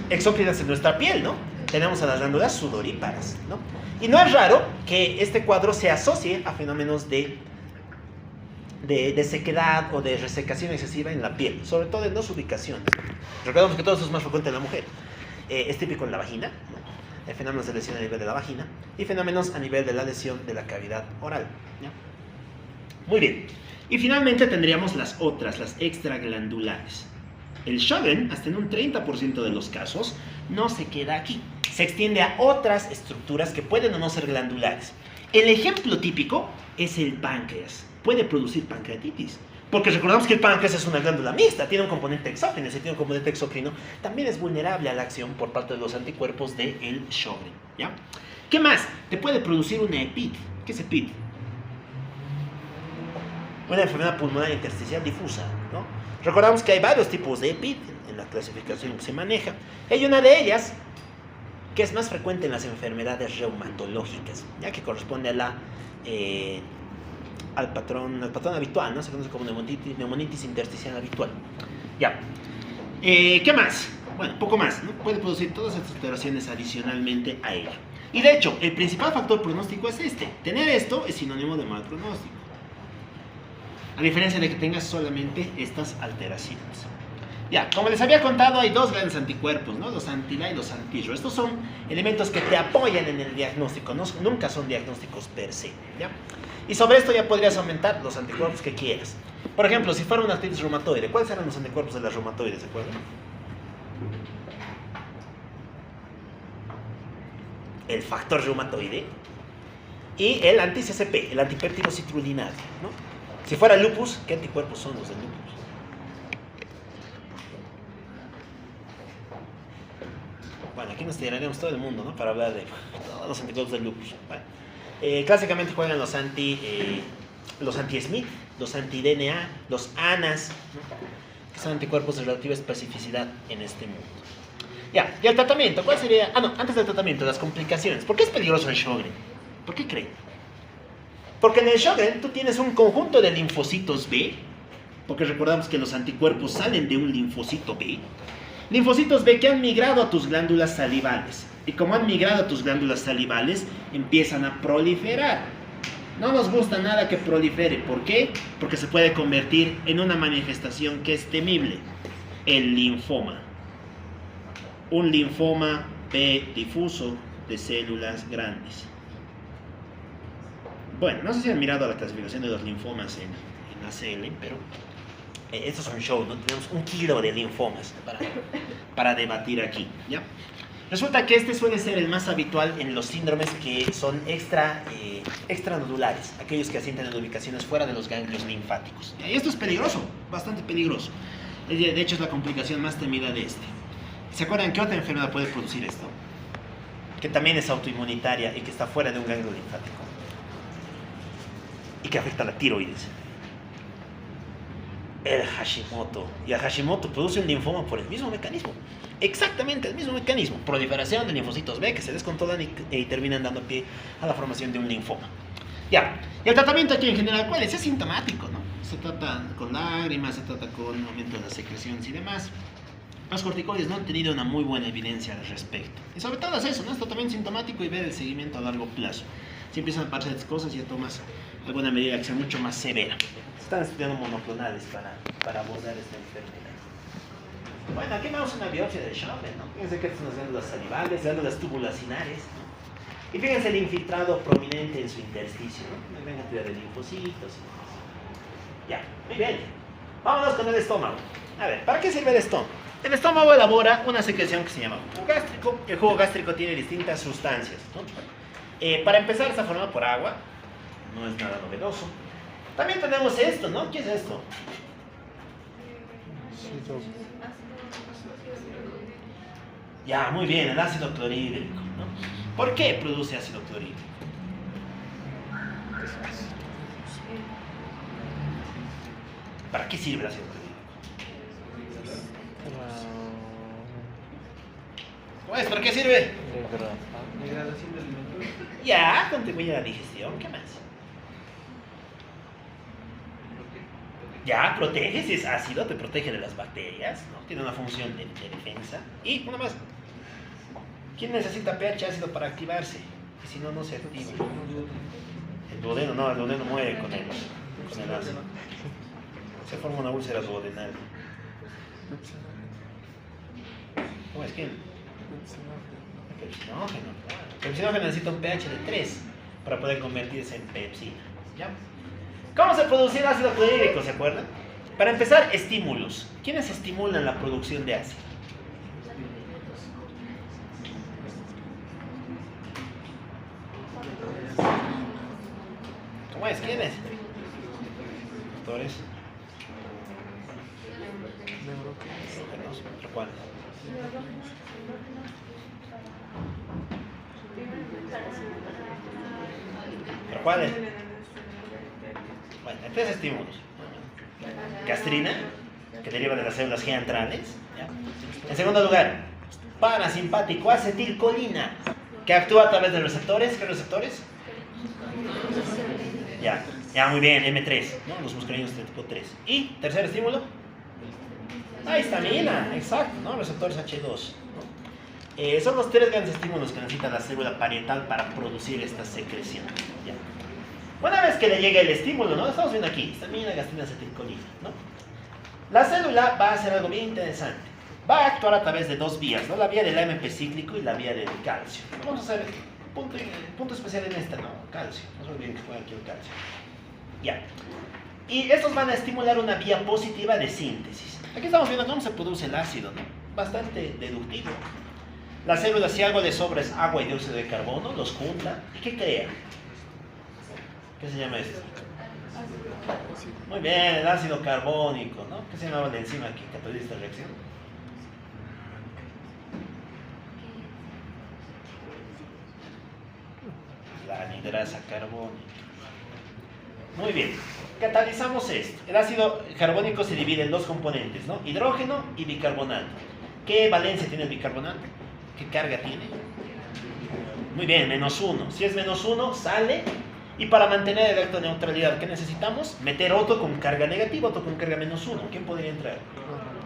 exócrinas en nuestra piel, ¿no? Tenemos a las glándulas sudoríparas, ¿no? Y no es raro que este cuadro se asocie a fenómenos de sequedad o de resecación excesiva en la piel, sobre todo en dos ubicaciones. Recordemos que todo esto es más frecuente en la mujer. Es típico en la vagina, ¿no? Fenómenos de lesión a nivel de la vagina y fenómenos a nivel de la lesión de la cavidad oral, ¿ya? Muy bien. Y finalmente tendríamos las otras, las extraglandulares. El Sjögren, hasta en un 30% de los casos, no se queda aquí. Se extiende a otras estructuras que pueden o no ser glandulares. El ejemplo típico es el páncreas. Puede producir pancreatitis. Porque recordamos que el páncreas es una glándula mixta, tiene un componente exócrino. Si tiene un componente exócrino, también es vulnerable a la acción por parte de los anticuerpos del Sjögren, ¿ya? ¿Qué más? Te puede producir una EPID. ¿Qué es EPID? Una enfermedad pulmonar intersticial difusa, ¿no? Recordamos que hay varios tipos de EPID en la clasificación que se maneja. Hay una de ellas que es más frecuente en las enfermedades reumatológicas, ya que corresponde a la, al patrón habitual, ¿no? Se conoce como neumonitis intersticial habitual. Ya. ¿Qué más? Bueno, poco más, ¿no? Puede producir todas estas alteraciones adicionalmente a ello. Y de hecho, el principal factor pronóstico es este. Tener esto es sinónimo de mal pronóstico. A diferencia de que tengas solamente estas alteraciones. Ya, como les había contado, hay dos grandes anticuerpos, ¿no? Los anti-LA y los anti-RO. Estos son elementos que te apoyan en el diagnóstico, ¿no? Nunca son diagnósticos per se, ¿ya? Y sobre esto ya podrías aumentar los anticuerpos que quieras. Por ejemplo, si fuera una artritis reumatoide, ¿cuáles eran los anticuerpos de las reumatoides, de acuerdo? El factor reumatoide y el anti-CCP, el antipéptido citrullinase, ¿no? Si fuera lupus, ¿qué anticuerpos son los del lupus? Bueno, aquí nos tiraríamos todo el mundo, ¿no? Para hablar de todos los anticuerpos del lupus. Bueno, clásicamente juegan los anti-Smith, los anti-DNA, los ANAS, ¿no? Que son anticuerpos de relativa especificidad en este mundo. Ya, y el tratamiento, ¿cuál sería? No, antes del tratamiento, las complicaciones. ¿Por qué es peligroso el Sjögren? ¿Por qué creen? Porque en el Sjögren tú tienes un conjunto de linfocitos B, porque recordamos que los anticuerpos salen de un linfocito B. Linfocitos B que han migrado a tus glándulas salivales. Y como han migrado a tus glándulas salivales, empiezan a proliferar. No nos gusta nada que prolifere. ¿Por qué? Porque se puede convertir en una manifestación que es temible. El linfoma. Un linfoma B difuso de células grandes. Bueno, no sé si han mirado la clasificación de los linfomas en ACL, pero esto es un show, ¿no? Tenemos 1 kilo de linfomas para debatir aquí, ¿ya? Resulta que este suele ser el más habitual en los síndromes que son extranodulares, aquellos que asientan en ubicaciones fuera de los ganglios linfáticos. Y esto es peligroso, bastante peligroso. De hecho, es la complicación más temida de este. ¿Se acuerdan qué otra enfermedad puede producir esto? Que también es autoinmunitaria y que está fuera de un ganglio linfático. Y que afecta a la tiroides. El Hashimoto. Y el Hashimoto produce un linfoma por el mismo mecanismo. Exactamente el mismo mecanismo. Proliferación de linfocitos B que se descontrolan y terminan dando pie a la formación de un linfoma. Ya. Y el tratamiento aquí en general, ¿cuál es? Es sintomático, ¿no? Se trata con lágrimas, se trata con aumento de las secreciones y demás. Los corticoides no han tenido una muy buena evidencia al respecto. Y sobre todo es eso, ¿no? Es tratamiento sintomático y ver el seguimiento a largo plazo. Si empiezan a pasar estas cosas, ya tomas alguna medida que sea mucho más severa. Se están estudiando monoclonales para abordar esta enfermedad. Bueno, aquí vemos una biopsia del Sjögren, ¿no? Fíjense que estas son las glándulas salivales, glándulas tubulacinares, ¿no? Y fíjense el infiltrado prominente en su intersticio, ¿no? Una gran cantidad de linfocitos. Ya, muy bien. Vámonos con el estómago. A ver, ¿para qué sirve el estómago? El estómago elabora una secreción que se llama jugo gástrico. El jugo gástrico tiene distintas sustancias, ¿no? Para empezar, está formado por agua. No es nada novedoso. También tenemos esto, ¿no? ¿Qué es esto? Ya, muy bien, el ácido clorhídrico, ¿no? ¿Por qué produce ácido clorhídrico? ¿Para qué sirve el ácido clorhídrico? ¿Cómo es? ¿Para qué sirve? Degradación de alimentos. Ya, contribuye a la digestión, ¿qué más? Ya, protege, si es ácido, te protege de las bacterias, ¿no? Tiene una función de defensa. Y una más. ¿Quién necesita pH ácido para activarse? Y si no, no se activa. El duodeno, no, el duodeno muere con el ácido. Se forma una úlcera duodenal. ¿Cómo es? ¿Quién? Pepsinógeno. El pepsinógeno necesita un pH de 3 para poder convertirse en pepsina. ¿Ya? ¿Cómo se produce el ácido clorhídrico? ¿Se acuerdan? Para empezar, estímulos. ¿Quiénes estimulan la producción de ácido? ¿Cómo es? ¿Quiénes? Doctores. ¿Otro cuál? ¿Pero cuáles? Bueno, hay tres estímulos. Gastrina, que deriva de las células G antrales. ¿Ya? En segundo lugar, parasimpático acetilcolina, que actúa a través de receptores. ¿Qué receptores? Ya, muy bien, M3, ¿no? Los muscarinos de tipo 3. Y tercer estímulo, la histamina, exacto, ¿no? Receptores H2. ¿No? Son los tres grandes estímulos que necesita la célula parietal para producir esta secreción. ¿Ya? Una vez que le llega el estímulo, ¿no? Estamos viendo aquí, histamina, gastrina, acetilcolina, ¿no? La célula va a hacer algo bien interesante. Va a actuar a través de dos vías, ¿no? La vía del AMP cíclico y la vía del calcio. Vamos a hacer punto especial en esta, ¿no? Calcio. No se olviden que juega aquí el calcio. Ya. Y estos van a estimular una vía positiva de síntesis. Aquí estamos viendo cómo se produce el ácido, ¿no? Bastante deductivo. La célula, si algo le sobra es agua y dióxido de carbono, los junta. ¿Y qué crea? ¿Qué se llama esto? Muy bien, el ácido carbónico, ¿no? ¿Qué se llamaba la enzima que cataliza esta reacción? La anidrasa carbónica. Muy bien, catalizamos esto. El ácido carbónico se divide en dos componentes, ¿no? Hidrógeno y bicarbonato. ¿Qué valencia tiene el bicarbonato? ¿Qué carga tiene? Muy bien, -1. Si es -1, sale. Y para mantener la electroneutralidad, ¿qué necesitamos? Meter otro con carga negativa, otro con carga -1. ¿Quién podría entrar?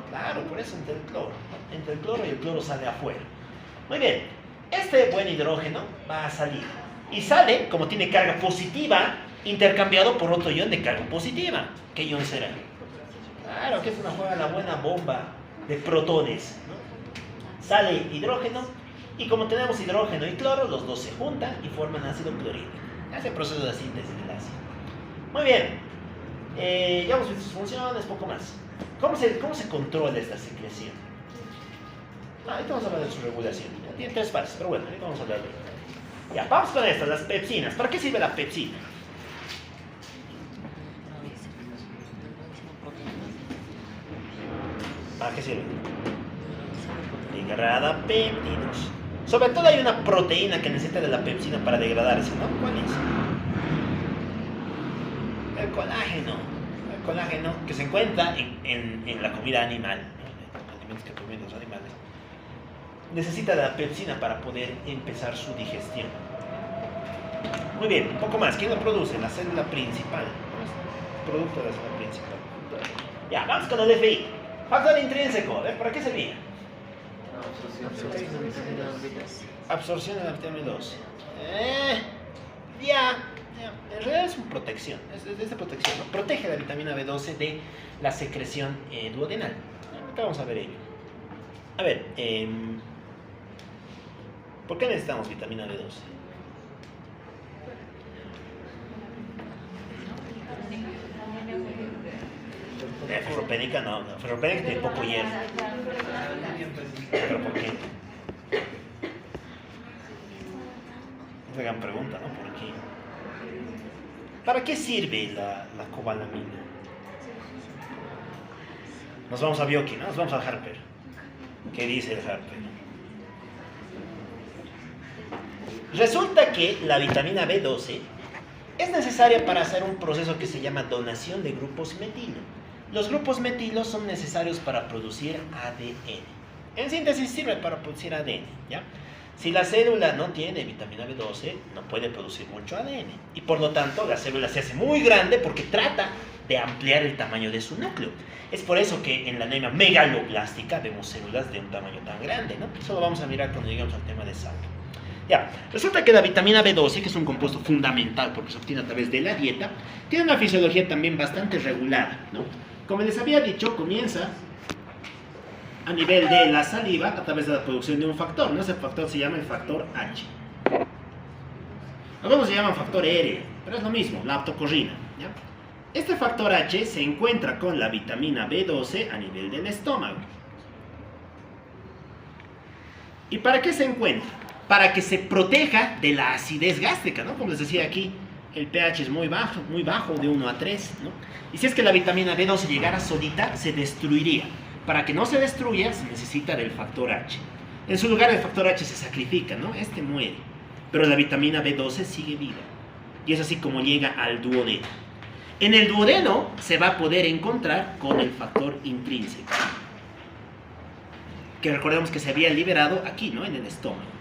Claro, por eso entre el cloro. Entre el cloro y el cloro sale afuera. Muy bien, este buen hidrógeno va a salir. Y sale, como tiene carga positiva, intercambiado por otro ion de carga positiva. ¿Qué ion será? Claro, que es una juega la buena bomba de protones, ¿no? Sale hidrógeno, y como tenemos hidrógeno y cloro, los dos se juntan y forman ácido clorhídrico. Hace el proceso de síntesis del ácido. Muy bien, ya hemos visto sus funciones, poco más. ¿Cómo se controla esta secreción? Ahorita vamos a hablar de su regulación. Tiene tres fases, pero bueno, ahorita vamos a hablar de ello. Ya, vamos con esto, las pepsinas. ¿Para qué sirve la pepsina? ¿Para qué sirve? Degrada péptidos. Sobre todo hay una proteína que necesita de la pepsina para degradarse, ¿no? ¿Cuál es? El colágeno. El colágeno que se encuentra en la comida animal, ¿no? Alimentos que comen los animales. Necesita de la pepsina para poder empezar su digestión. Muy bien, un poco más. ¿Quién lo produce? La célula principal. Producto de la célula principal. Ya, vamos con el FI. Factor intrínseco. ¿Para qué servía? Absorción de la vitamina B12. Ya. En realidad es una protección. Es de protección, ¿no? Protege la vitamina B12 de la secreción duodenal. Ahorita vamos a ver ello. A ver, ¿por qué necesitamos vitamina B12? Ferropénica no. Ferropénica tiene poco hierro. ¿Pero por qué? Es una gran pregunta, ¿no? ¿Por qué? ¿Para qué sirve la cobalamina? Nos vamos a Bioki, ¿no? Nos vamos a Harper. ¿Qué dice el Harper? Resulta que la vitamina B12 es necesaria para hacer un proceso que se llama donación de grupos metilo. Los grupos metilos son necesarios para producir ADN. En síntesis sirve para producir ADN, ¿ya? Si la célula no tiene vitamina B12, no puede producir mucho ADN. Y por lo tanto, la célula se hace muy grande porque trata de ampliar el tamaño de su núcleo. Es por eso que en la anemia megaloblástica vemos células de un tamaño tan grande, ¿no? Eso lo vamos a mirar cuando lleguemos al tema de salud. Ya, resulta que la vitamina B12, que es un compuesto fundamental porque se obtiene a través de la dieta, tiene una fisiología también bastante regulada, ¿no? Como les había dicho, comienza a nivel de la saliva a través de la producción de un factor, ¿no? Ese factor se llama el factor H. Algunos se llaman factor R, pero es lo mismo, la aptocorrina, ¿ya? Este factor H se encuentra con la vitamina B12 a nivel del estómago. ¿Y para qué se encuentra? Para que se proteja de la acidez gástrica, ¿no? Como les decía aquí, el pH es muy bajo, de 1 a 3, ¿no? Y si es que la vitamina B12 llegara solita, se destruiría. Para que no se destruya, se necesita del factor H. En su lugar, el factor H se sacrifica, ¿no? Este muere. Pero la vitamina B12 sigue viva. Y es así como llega al duodeno. En el duodeno se va a poder encontrar con el factor intrínseco. Que recordemos que se había liberado aquí, ¿no? En el estómago.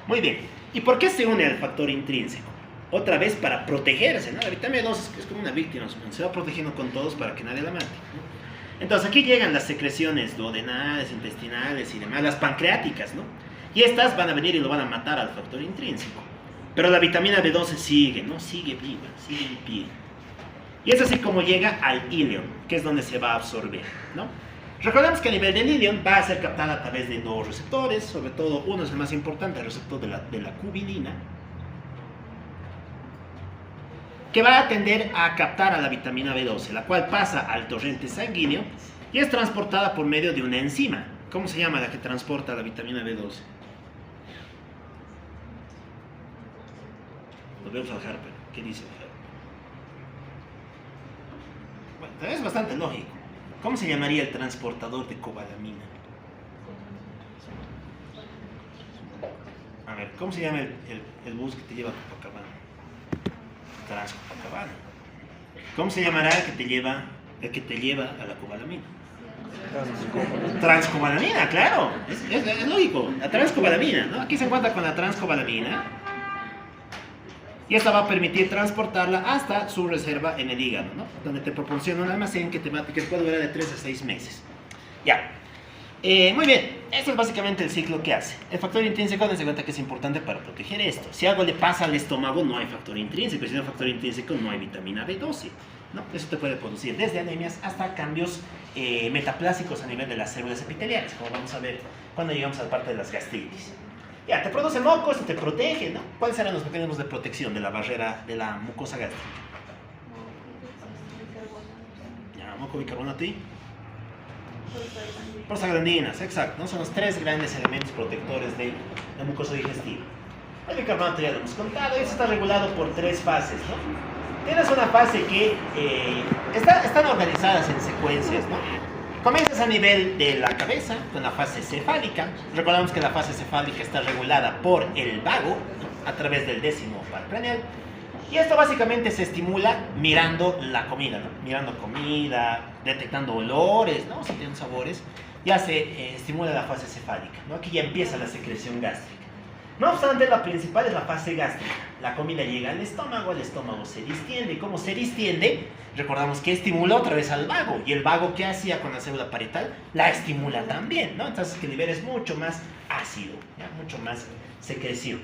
Muy bien. ¿Y por qué se une al factor intrínseco? Otra vez para protegerse, ¿no? La vitamina B12 es como una víctima, se va protegiendo con todos para que nadie la mate, ¿no? Entonces aquí llegan las secreciones duodenales, intestinales y demás, las pancreáticas, ¿no? Y estas van a venir y lo van a matar al factor intrínseco. Pero la vitamina B12 sigue, ¿no? Sigue viva, sigue en pie. Y es así como llega al ileón, que es donde se va a absorber, ¿no? Recordemos que a nivel del ileón va a ser captada a través de dos receptores, sobre todo uno es el más importante, el receptor de la cubilina, que va a tender a captar a la vitamina B12, la cual pasa al torrente sanguíneo y es transportada por medio de una enzima. ¿Cómo se llama la que transporta la vitamina B12? Lo vemos al Harper. ¿Qué dice el Harper? Bueno, también es bastante lógico. ¿Cómo se llamaría el transportador de cobalamina? A ver, ¿cómo se llama el bus que te lleva a Copacabana? Transcopacabana. ¿Cómo se llamará el que te lleva a la cobalamina? Transcobalamina, claro. Es lógico. La transcobalamina, ¿no? Aquí se encuentra con la transcobalamina. Y esta va a permitir transportarla hasta su reserva en el hígado, ¿no? Donde te proporciona un almacén que puede durar de 3 a 6 meses. Ya. Muy bien, esto es básicamente el ciclo que hace. El factor intrínseco, dense cuenta que es importante para proteger esto. Si algo le pasa al estómago, no hay factor intrínseco. Si no hay factor intrínseco, no hay vitamina B12, ¿no? Eso te puede producir desde anemias hasta cambios metaplásicos a nivel de las células epiteliales, como vamos a ver cuando llegamos a la parte de las gastritis. Ya, te produce moco, esto te protege, ¿no? ¿Cuáles serán los mecanismos de protección de la barrera de la mucosa gástrica? Ya, moco, bicarbonato y prostaglandinas, exacto, ¿no? Son los 3 grandes elementos protectores de la mucosa digestiva. El bicarbonato ya lo hemos contado, eso está regulado por 3 fases, ¿no? Tienes una fase que están organizadas en secuencias, ¿no? Comienzas a nivel de la cabeza, con la fase cefálica. Recordamos que la fase cefálica está regulada por el vago, ¿no? A través del 10º par craneal. Y esto básicamente se estimula mirando la comida, ¿no? Mirando comida, detectando olores, ¿no? Sintiendo sabores. Ya se estimula la fase cefálica, ¿no? Aquí ya empieza la secreción gástrica. No obstante, la principal es la fase gástrica. La comida llega al estómago se distiende. ¿Y cómo se distiende? Recordamos que estimula otra vez al vago. ¿Y el vago qué hacía con la célula parietal? La estimula también, ¿no? Entonces que liberes mucho más ácido, ¿ya? Mucho más secreción.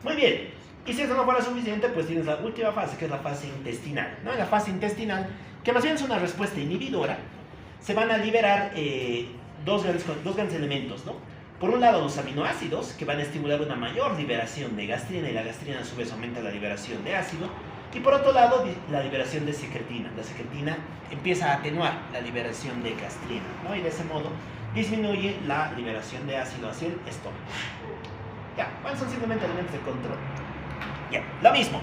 Muy bien. Y si eso no fuera suficiente, pues tienes la última fase, que es la fase intestinal, ¿no? En la fase intestinal, que más bien es una respuesta inhibidora, se van a liberar dos grandes elementos, ¿no? Por un lado, los aminoácidos, que van a estimular una mayor liberación de gastrina, y la gastrina a su vez aumenta la liberación de ácido. Y por otro lado, la liberación de secretina. La secretina empieza a atenuar la liberación de gastrina, ¿no? Y de ese modo disminuye la liberación de ácido hacia el estómago. Ya, bueno, son simplemente elementos de control. Ya, lo mismo.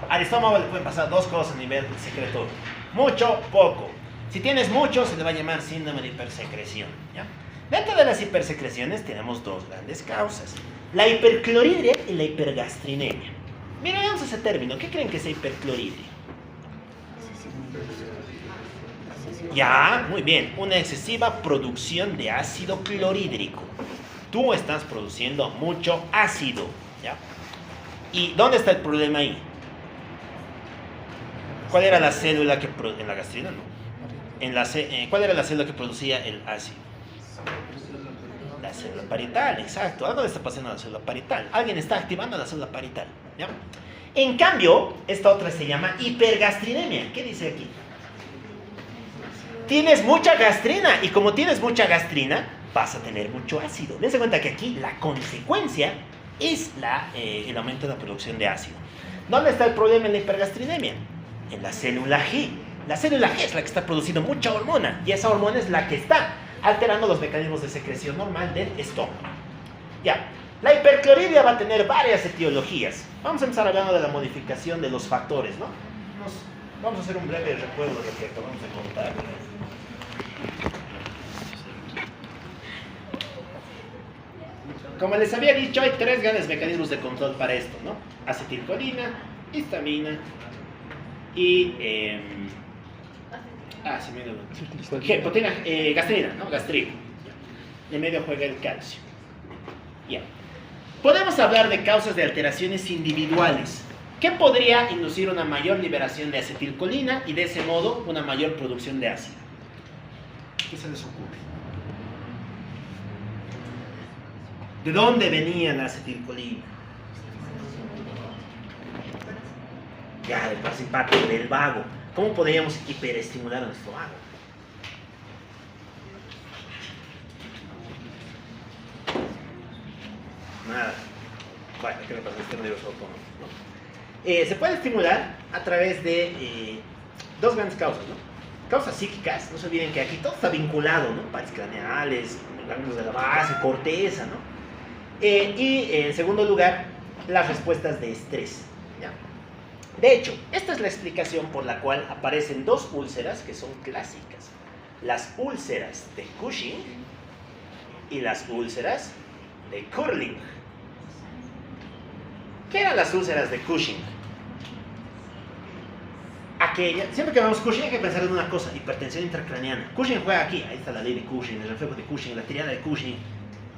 Al estómago le pueden pasar 2 cosas a nivel secretorio. Mucho, poco. Si tienes mucho, se le va a llamar síndrome de hipersecreción, ¿ya? Dentro de las hipersecreciones tenemos 2 grandes causas. La hipercloridria y la hipergastrinemia. Miren, veamos ese término. ¿Qué creen que es hipercloridria? Ya, muy bien. Una excesiva producción de ácido clorhídrico. Tú estás produciendo mucho ácido, ¿ya? ¿Y dónde está el problema ahí? ¿Cuál era la célula que en la gastrina? No. ¿Cuál era la célula que producía el ácido? La célula parietal, exacto. Algo le está pasando a la célula parietal. Alguien está activando la célula parietal, ¿ya? En cambio, esta otra se llama hipergastrinemia. ¿Qué dice aquí? Tienes mucha gastrina, y como tienes mucha gastrina, vas a tener mucho ácido. Dense cuenta que aquí la consecuencia es el aumento de la producción de ácido. ¿Dónde está el problema en la hipergastrinemia? En la célula G. La célula G es la que está produciendo mucha hormona, y esa hormona es la que está alterando los mecanismos de secreción normal del estómago. Ya, la hipercloridria va a tener varias etiologías. Vamos a empezar hablando de la modificación de los factores, ¿no? Vamos a hacer un breve recuerdo de lo que acabamos de contar. Como les había dicho, hay 3 grandes mecanismos de control para esto, ¿no? Acetilcolina, histamina y... se me olvidó. Proteína, gastrina, ¿no? Gastrina. En medio juega el calcio. Ya. Podemos hablar de causas de alteraciones individuales. ¿Qué podría inducir una mayor liberación de acetilcolina y de ese modo una mayor producción de ácido? ¿Qué se les ocurre? ¿De dónde venía la acetilcolina? Ya, del parasimpático, del vago. ¿Cómo podríamos hiperestimular a nuestro vago? Nada. Bueno, ¿qué me pasa? Este nervioso autónomo, ¿no? Se puede estimular a través de 2 grandes causas, ¿no? Causas psíquicas, no se olviden que aquí todo está vinculado, ¿no? Pares craneales, ganglios de la base, corteza, ¿no? Y en segundo lugar, las respuestas de estrés, ¿ya? De hecho, esta es la explicación por la cual aparecen 2 úlceras que son clásicas. Las úlceras de Cushing y las úlceras de Curling. ¿Qué eran las úlceras de Cushing? Siempre que hablamos Cushing hay que pensar en una cosa: hipertensión intracraneana. Cushing juega aquí, ahí está la ley de Cushing, el reflejo de Cushing, la triada de Cushing.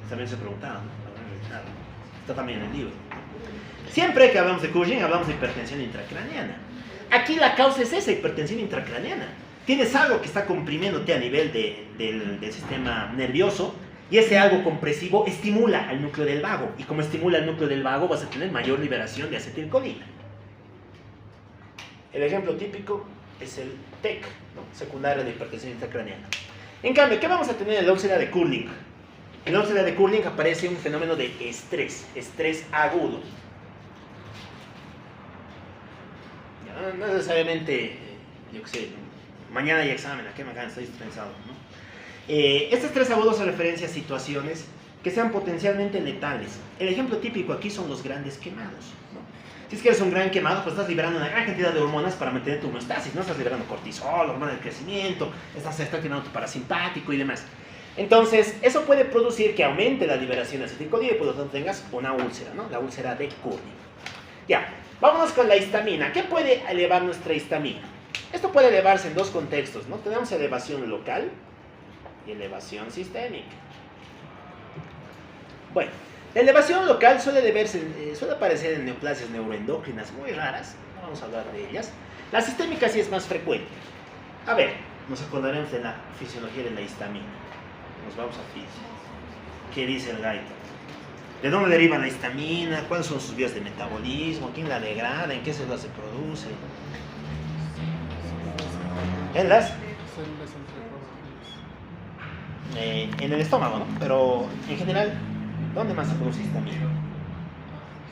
También se preguntaban, ¿no? Está también en el libro. Siempre que hablamos de Cushing hablamos de hipertensión intracraneana. Aquí la causa es esa hipertensión intracraneana. Tienes algo que está comprimiéndote a nivel del sistema nervioso, y ese algo compresivo estimula al núcleo del vago, y como estimula al núcleo del vago vas a tener mayor liberación de acetilcolina. El ejemplo típico es el TEC, ¿no? Secundario de hipertensión intracraneana. En cambio, ¿qué vamos a tener en la úlcera de Curling? En la úlcera de Curling aparece un fenómeno de estrés agudo. Ya, no necesariamente, yo qué sé, mañana hay examen, ¿a qué me estoy dispensado, ¿no? Este estrés agudo se referencia a situaciones que sean potencialmente letales. El ejemplo típico aquí son los grandes quemados, ¿no? Si es que eres un gran quemado, pues estás liberando una gran cantidad de hormonas para mantener tu homeostasis, ¿no? Estás liberando cortisol, hormona del crecimiento, estás activando tu parasimpático y demás. Entonces, eso puede producir que aumente la liberación de acetilcolina y por lo tanto tengas una úlcera, ¿no? La úlcera de Curling. Ya, vámonos con la histamina. ¿Qué puede elevar nuestra histamina? Esto puede elevarse en 2 contextos, ¿no? Tenemos elevación local y elevación sistémica. Bueno, la elevación local suele aparecer en neoplasias neuroendocrinas muy raras, no vamos a hablar de ellas. La sistémica sí es más frecuente. A ver, nos acordaremos de la fisiología de la histamina. Nos vamos a física. ¿Qué dice el gaito? ¿De dónde deriva la histamina? ¿Cuáles son sus vías de metabolismo? ¿Quién la degrada? ¿En qué células se produce? En las... en el estómago, ¿no? Pero en general, ¿dónde más se produce histamina?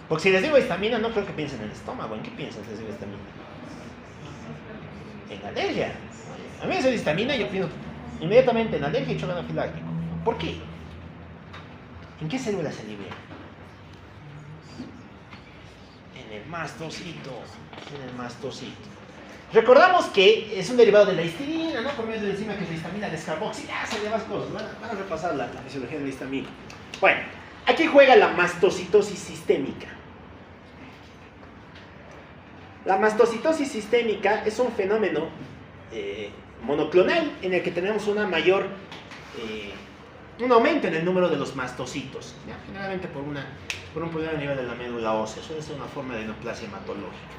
Porque si les digo histamina, no creo que piensen en el estómago. ¿En qué piensan si les digo histamina? En alergia. A mí me dice histamina y yo pienso inmediatamente en alergia y choque anafiláctico. ¿Por qué? ¿En qué célula se libera? En el mastocito. En el mastocito. Recordamos que es un derivado de la histidina, ¿no? Por medio de la enzima que es la histamina descarboxilasa y demás cosas. Van a repasar la fisiología de la histamina. Bueno, Aquí juega la mastocitosis sistémica. La mastocitosis sistémica es un fenómeno monoclonal en el que tenemos un aumento en el número de los mastocitos, ¿ya? Generalmente por un problema a nivel de la médula ósea. Suele ser una forma de neoplasia hematológica.